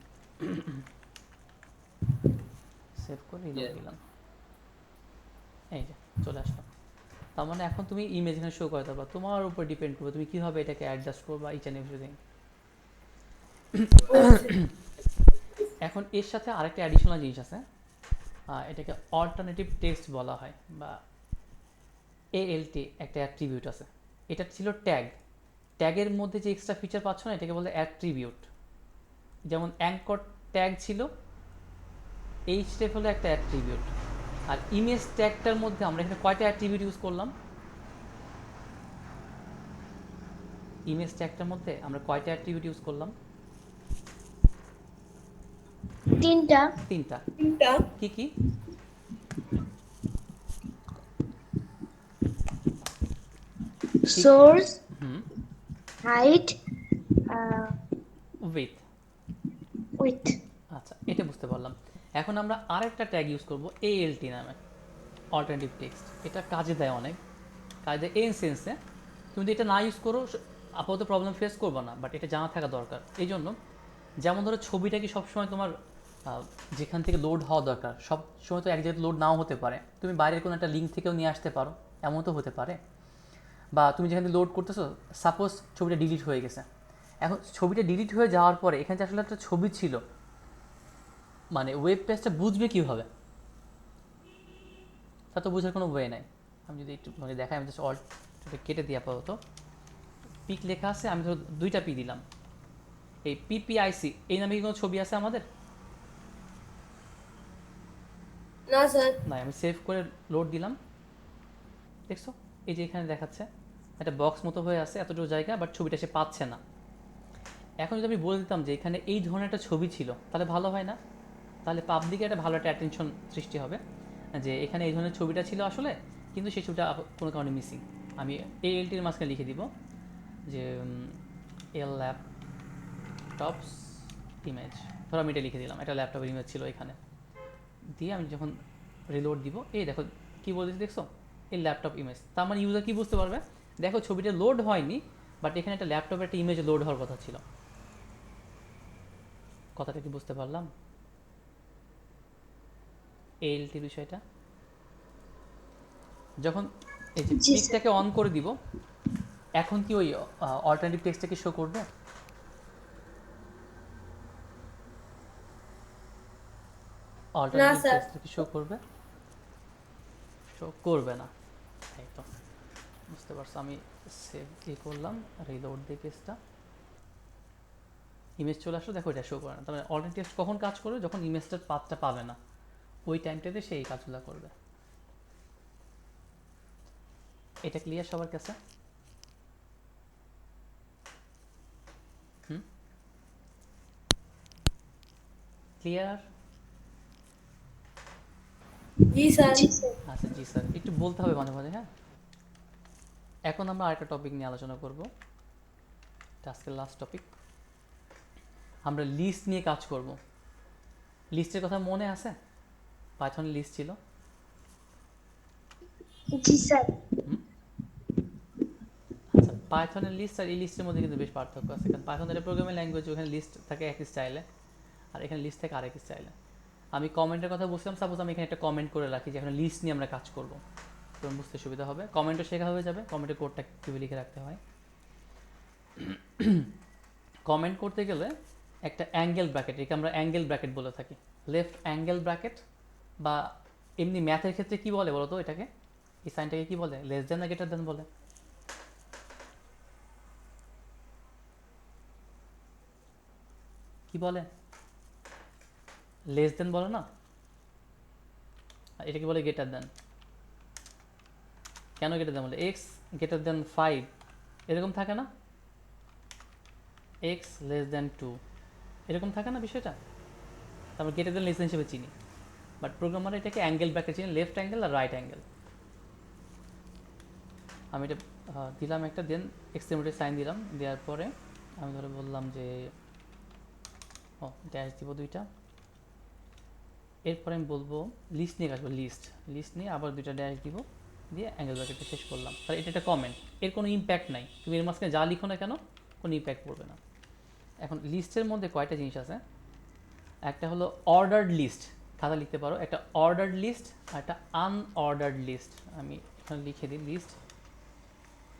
সেভ করে রিলোড দিলাম, এই যে চলে আসলাম। তার মানে এখন তুমি ইমেজ এখানে শো করতে পারো, তোমার উপর ডিপেন্ড করবে তুমি কীভাবে এটাকে অ্যাডজাস্ট করবা ইচ অ্যান্ড এভরিথিং। এখন এর সাথে আরেকটা অ্যাডিশনাল জিনিস আছে, এটাকে অল্টারনেটিভ টেক্সট বলা হয়, বা এএলটি একটা অ্যাট্রিবিউট আছে। এটা ছিল ট্যাগ, ট্যাগের মধ্যে যে এক্সট্রা ফিচার পাচ্ছ না এটাকে বলে অ্যাট্রিবিউট। যেমন অ্যাঙ্কর ট্যাগ ছিল, এই স্টেপ হলো একটা অ্যাট্রিবিউট। আর ইমেজ ট্যাগটার মধ্যে আমরা এখানে কয়টা অ্যাট্রিবিউট ইউজ করলাম, ইমেজ ট্যাগটার মধ্যে আমরা কয়টা অ্যাট্রিবিউট ইউজ করলাম? তিনটা তিনটা। কি কি? Source, hmm, height, with. With. আচ্ছা, এটা বুঝতে পারলাম। এখন আমরা আরেকটা ট্যাগ ইউজ করব এএলটি নামে, অল্টারনেটিভ টেক্সট। এটা কাজে দেয় অনেক, কাজে দেয় এই সেন্সে তুমি যদি এটা না ইউজ করো আপাতত প্রবলেম ফেস করবে না, বাট এটা জানা থাকা দরকার। এই জন্য যেমন ধরো ছবিটা কি সবসময় তোমার যেখান থেকে লোড হওয়া দরকার সব সময় তো এক জায়গায় লোড নাও হতে পারে, তুমি বাইরের কোনো একটা লিঙ্ক থেকেও নিয়ে আসতে পারো, এমন তো হতে পারে। বা তুমি যেখানে লোড করতেছো, সাপোজ ছবিটা ডিলিট হয়ে গেছে, এখন ছবিটা ডিলিট হয়ে যাওয়ার পরে এখানে যে আসলে একটা ছবি ছিল, মানে ওয়েব পেজটা বুঝবে কীভাবে? তা তো বোঝার কোনো ওয়ে নাই। আমি যদি একটু মানে দেখাই, আমি জাস্ট অল্ট কেটে দিই আপাতত। পিক লেখা আছে, আমি ধরো দুইটা পি দিলাম। এই পিপিআইসি এই নামে কি কোনো ছবি আছে আমাদের? না স্যার। না, আমি সেভ করে লোড দিলাম, দেখছো এই যে এখানে দেখাচ্ছে একটা বক্স মতো হয়ে আছে এতটুকু জায়গা, বাট ছবিটা সে পাচ্ছে না। এখন যদি আমি বলে দিতাম যে এখানে এই ধরনের একটা ছবি ছিল, তাহলে ভালো হয় না? তাহলে পাবলিকে একটা ভালো একটা অ্যাটেনশন সৃষ্টি হবে যে এখানে এই ধরনের ছবিটা ছিল আসলে, কিন্তু সেই ছবিটা কোনো কারণে মিসিং। আমি এএলটির মাঝখানে লিখে দিব যে এল ল্যাপটপস ইমেজ, ধরো আমি এটা লিখে দিলাম, এটা ল্যাপটপের ইমেজ ছিল এখানে, দিয়ে আমি যখন রিলোড দিব, এই দেখো কী বলতেছি দেখছো, এই ল্যাপটপ ইমেজ। তার মানে ইউজার কী বুঝতে পারবে, দেখো ছবিটা লোড হয়নি, বাট এখানে একটা ল্যাপটপের একটা ইমেজ লোড হওয়ার কথা ছিল। কথাটা কি বুঝতে পারলাম এএলটি বিষয়টা? যখন এই যে জি স্যার। পিকটাকে অন করে দিব, এখন কি ওই অল্টারনেটিভ টেক্সটটাকে শো করবে? Alternative sir. টেক্সটটা কি শো করবে? শো করবে না, এই তো বুঝতে পারছো। আমি সেভ করলাম, রিলোড দিয়ে পেজটা, ইমেজ চলে আসলো, দেখো এটা শো করে না। তার মানে অল্টারনেটিভ টেক্সট কখন কাজ করবে, যখন ইমেজটার পাথটা পাবে না, ওই টাইমটাতে সেই কাজগুলো করবে। এটা ক্লিয়ার সবার কাছে? ক্লিয়ার? জি স্যার। আচ্ছা জি স্যার, একটু বলতে হবে মাঝে মাঝে, হ্যাঁ। এখন আমরা আরেকটা টপিক নিয়ে আলোচনা করব, আজকের লাস্ট টপিক। আমরা লিস্ট নিয়ে কাজ করব। লিস্টের কথা মনে আছে? পাইথনের লিস্ট ছিল। জি স্যার। আচ্ছা, পাইথনের লিস্ট আর এই লিস্টের মধ্যে কিন্তু বেশ পার্থক্য আছে, কারণ পাইথন একটা প্রোগ্রামিং ল্যাঙ্গুয়েজ, ওখানে লিস্ট থাকে এক স্টাইলে, আর এখানে লিস্ট থাকে আরেক স্টাইলে। আমি কমেন্টের কথা বলছিলাম, সাপোজ আমি এখানে একটা কমেন্ট করে রাখি যে এখন লিস্ট নিয়ে আমরা কাজ করব, তখন বুঝতে সুবিধা হবে, কমেন্টও শেখা হয়ে যাবে, কমেন্টের কোডটা কীভাবে লিখে রাখতে হয়। কমেন্ট করতে গেলে একটা অ্যাঙ্গেল ব্র্যাকেট, একে আমরা অ্যাঙ্গেল ব্র্যাকেট বলে থাকি, লেফট অ্যাঙ্গেল ব্র্যাকেট, বা এমনি ম্যাথের ক্ষেত্রে কি বলে বলো তো এটাকে, এই সাইনটাকে কি বলে, লেস দেন না গ্রেটার দেন বলে? কি বলে? লেস দেন বলে না, এটাকে বলে গ্রেটার দেন। কেন গ্রেটার দেন বলে? এক্স গ্রেটার দেন 5 এরকম থাকে না, এক্স লেস দেন 2 এরকম থাকে না বিষয়টা, তারপর গ্রেটার দেন লেস দেন হিসেবে চিনি, বাট প্রোগ্রামার এটাকে অ্যাঙ্গেল ব্র্যাকেট চিনি, লেফট অ্যাঙ্গেল আর রাইট অ্যাঙ্গেল। আমি এটা দিলাম একটা, দেন এক্সট্রিমিটি সাইন দিলাম, দেওয়ার পরে আমি ধরে বললাম যে ড্যাশ দিব দুইটা, এরপরে আমি বলবো লিস্ট নিয়ে আসবো, লিস্ট নিয়ে আবার দুইটা ড্যাশ দিব, দিয়ে অ্যাঙ্গেল ব্র্যাকেটটা শেষ করলাম। তাহলে এটা একটা কমেন্ট, এর কোনো ইম্প্যাক্ট নাই, তুমি এর মাঝখানে যা লিখো না কেন কোনো ইম্প্যাক্ট পড়বে না। এখন লিস্টের মধ্যে কয়টা জিনিস আছে, একটা হলো অর্ডার্ড লিস্ট, খাতা লিখতে পারো, একটা অর্ডার্ড লিস্ট আর একটা আনঅর্ডার্ড লিস্ট। আমি এখানে লিখে দিই লিস্ট,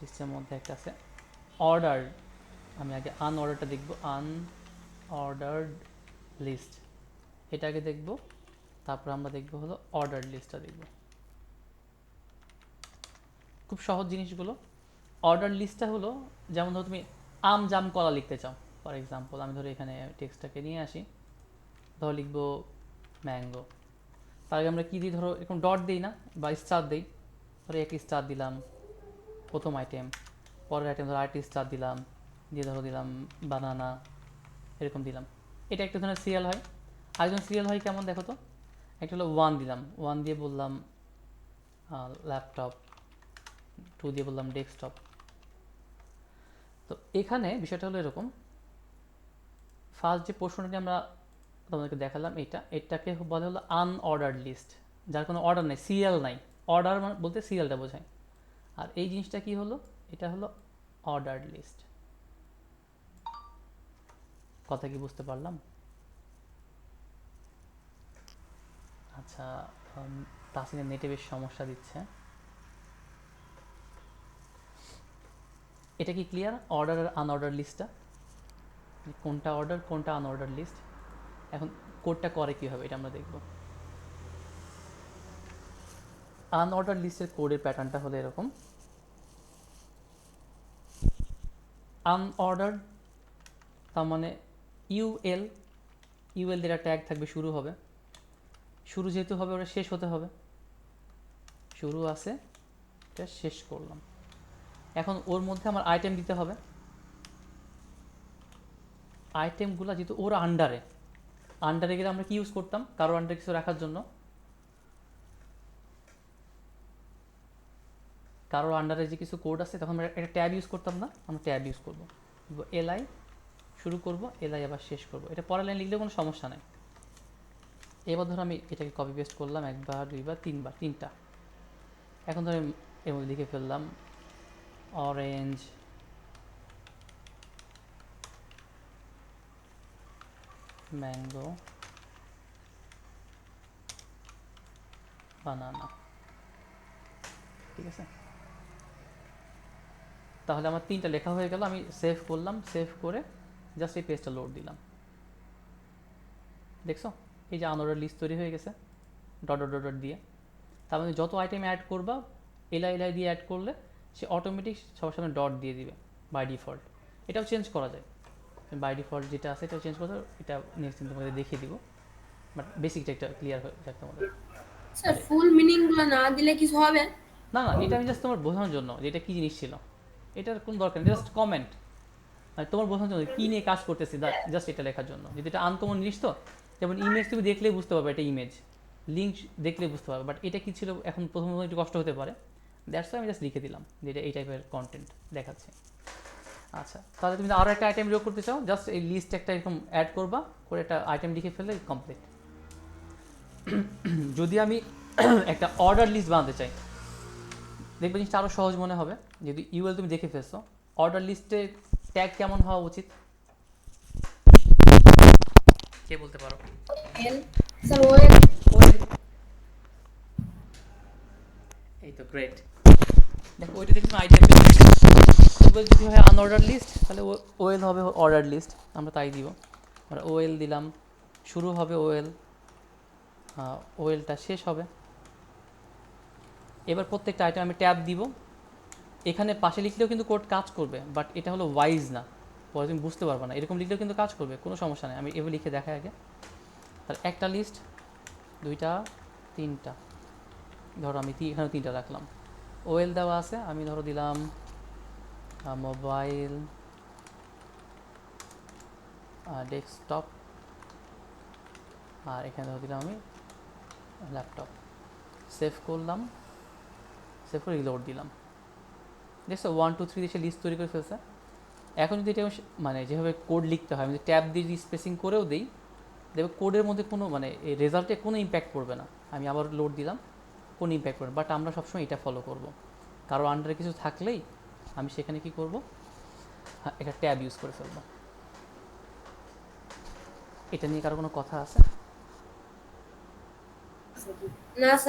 লিস্টের মধ্যে একটা আছে অর্ডার, আমি আগে আনঅর্ডারটা দেখব, আনঅর্ডার্ড লিস্ট এটা আগে দেখব, তারপর আমরা দেখব হলো অর্ডার লিস্টটা দেখব। খুব সহজ জিনিসগুলো। অর্ডার লিস্টটা হলো যেমন ধরো তুমি আম জাম কলা লিখতে চাও, ফর এক্সাম্পল আমি ধরো এখানে টেক্সটটাকে নিয়ে আসি, ধরো লিখবো ম্যাঙ্গো, তার আগে আমরা কী দিই, ধরো এরকম ডট দিই না বা স্টার দিই, ধরো একটি স্টার দিলাম প্রথম আইটেম, পরের আইটেম ধরো আরেকটি স্টার দিলাম, দিয়ে ধরো দিলাম বানানা, এরকম দিলাম। এটা একটা ধরনের সিরিয়াল হয়। আরেকজন সিরিয়াল হয় কেমন দেখো তো, একটা হলো 1 দিলাম, 1 দিয়ে বললাম ল্যাপটপ, 2 দিয়ে বললাম ডেস্কটপ। তো এখানে বিষয়টা হলো এরকম, ফার্স্ট যে প্রশ্নটি আমরা তোমাদেরকে দেখালাম এটাকে বলা হলো আনঅর্ডার্ড লিস্ট, যার কোনো অর্ডার নেই, সিরিয়াল নাই। অর্ডার বলতে সিরিয়ালটা বোঝায়। আর এই জিনিসটা কি হলো, এটা হলো অর্ডার্ড লিস্ট। কথা কি বুঝতে পারলাম? আচ্ছা, তাসিনের নেটে বেশ সমস্যা দিচ্ছে। এটা কি ক্লিয়ার, অর্ডার আর আনঅর্ডার লিস্টটা, কোনটা অর্ডার কোনটা আনঅর্ডার লিস্ট? এখন কোডটা করে কীভাবে এটা আমরা দেখব। আনঅর্ডার লিস্টের কোডের প্যাটার্নটা হলো এরকম, আনঅর্ডার তার মানে ইউএল, ইউএল দিয়ে একটা ট্যাগ থাকবে, শুরু হবে, শুরু যেহেতু হবে ওটা শেষ হতে হবে, শুরু আছে এটা শেষ করলাম। এখন ওর মধ্যে আমার আইটেম দিতে হবে, আইটেমগুলো যেহেতু ওর আন্ডারে, আন্ডারে গেলে আমরা কি ইউজ করতাম কারো আন্ডারে কিছু রাখার জন্য, কারোর আন্ডারে যে কিছু কোড আছে তখন আমরা একটা ট্যাব ইউজ করতাম না, আমরা ট্যাব ইউজ করবো, এলআই শুরু করব, এলআই আবার শেষ করব। এটা পরের লাইন লিখলেও কোনো সমস্যা নাই। এবার ধরো আমি এটাকে কপি পেস্ট করলাম একবার দুইবার তিনবার, তিনটা। এখন ধরো এর মধ্যে লিখে ফেললাম অরেঞ্জ, ম্যাঙ্গো, বানানা, ঠিক আছে। তাহলে আমার তিনটা লেখা হয়ে গেল, আমি সেভ করলাম, সেভ করে জাস্ট এই পেজটা লোড দিলাম, দেখছো এই যে আনঅর্ডার লিস্ট তৈরি হয়ে গেছে ডট ডট ডট ডট দিয়ে। তার মানে যত আইটেম অ্যাড করবা এলআই এলআই দিয়ে অ্যাড করলে সে অটোমেটিক সবার সামনে ডট দিয়ে দিবে বাই ডিফল্ট। এটাও চেঞ্জ করা যায়, বাই ডিফল্ট যেটা আছে এটাও চেঞ্জ করা যায়, এটা নেক্সট দিন তোমাদের দেখিয়ে দিব, বাট বেসিকটা একটা ক্লিয়ার হয়ে যাক তোমাদের। স্যার ফুল মিনিং গুলো না দিলে কিছু হবে? না না, এটা আমি জাস্ট তোমার বোঝানোর জন্য যে এটা কী জিনিস ছিল, এটার কোনো দরকার নেই, জাস্ট কমেন্ট, মানে তোমার বোঝানোর জন্য কী নিয়ে কাজ করতেছি জাস্ট এটা লেখার জন্য। যদি এটা আনকমন জিনিস তো, যেমন ইমেজ তুমি দেখলেই বুঝতে পারবে এটা ইমেজ, লিঙ্ক দেখলেই বুঝতে পারবে, বাট এটা কী ছিল এখন প্রথম একটু কষ্ট হতে পারে, দ্যাটস আমি জাস্ট লিখে দিলাম যে এটা এই টাইপের কন্টেন্ট দেখাচ্ছে। আচ্ছা, তাহলে তুমি আরও একটা আইটেম যোগ করতে চাও, জাস্ট এই লিস্ট একটা এরকম অ্যাড করবা, করে একটা আইটেম লিখে ফেললে কমপ্লিট। যদি আমি একটা অর্ডার লিস্ট বানাতে চাই, দেখবে জিনিসটা আরও সহজ মনে হবে। যদি ইউএল তুমি দেখে ফেলছো, অর্ডার লিস্টে ট্যাগ কেমন হওয়া উচিত কে বলতে পারো? এল স্যার ওয়েল এই তো গ্রেট, দেখো ওইটা দেখুন আইটেম ইউএল যদি হয় আনঅর্ডার লিস্ট তাহলে ওএল হবে অর্ডার লিস্ট, আমরা তাই দিব। আমরা ওএল দিলাম, শুরু হবে ওএল, ওএলটা শেষ হবে। এবার প্রত্যেকটা আইটেম আমি ট্যাব দিব, এখানে পাশে লিখলেও কিন্তু কোড কাজ করবে, বাট এটা হলো ওয়াইজ না, পরে তুমি বুঝতে পারবে না, এরকম লিখলেও কিন্তু কাজ করবে, কোনো সমস্যা নেই। আমি এভাবে লিখে দেখাই আগে, তাহলে একটা লিস্ট, দুইটা, তিনটা, ধরো আমি এখানে তিনটা রাখলাম, ওএল দেওয়া আছে, আমি ধরো দিলাম মোবাইল, ডেস্কটপ, আর এখানে ধরো দিলাম আমি ল্যাপটপ। সেভ করলাম, সেভ করে রিলোড দিলাম, দেখছো 1 2 3 দিয়ে লিস্ট তৈরি করে ফেলছে। এখন যদি এটা মানে যেভাবে কোড লিখতে হয়, আমি যদি ট্যাব দিয়ে স্পেসিং করেও দিই, দেখবে কোডের মধ্যে কোনো মানে এই রেজাল্টে কোনো ইম্প্যাক্ট পড়বে না। আমি আবার লোড দিলাম, কোনো ইম্প্যাক্ট পড়ে, বাট আমরা সবসময় এটা ফলো করব। কারো আন্ডারে কিছু থাকলেই আমি সেখানে কি করব, হ্যাঁ একটা ট্যাব ইউজ করে ফেলবো। এটা নিয়ে কারো কোনো কথা আছে? না স্যার।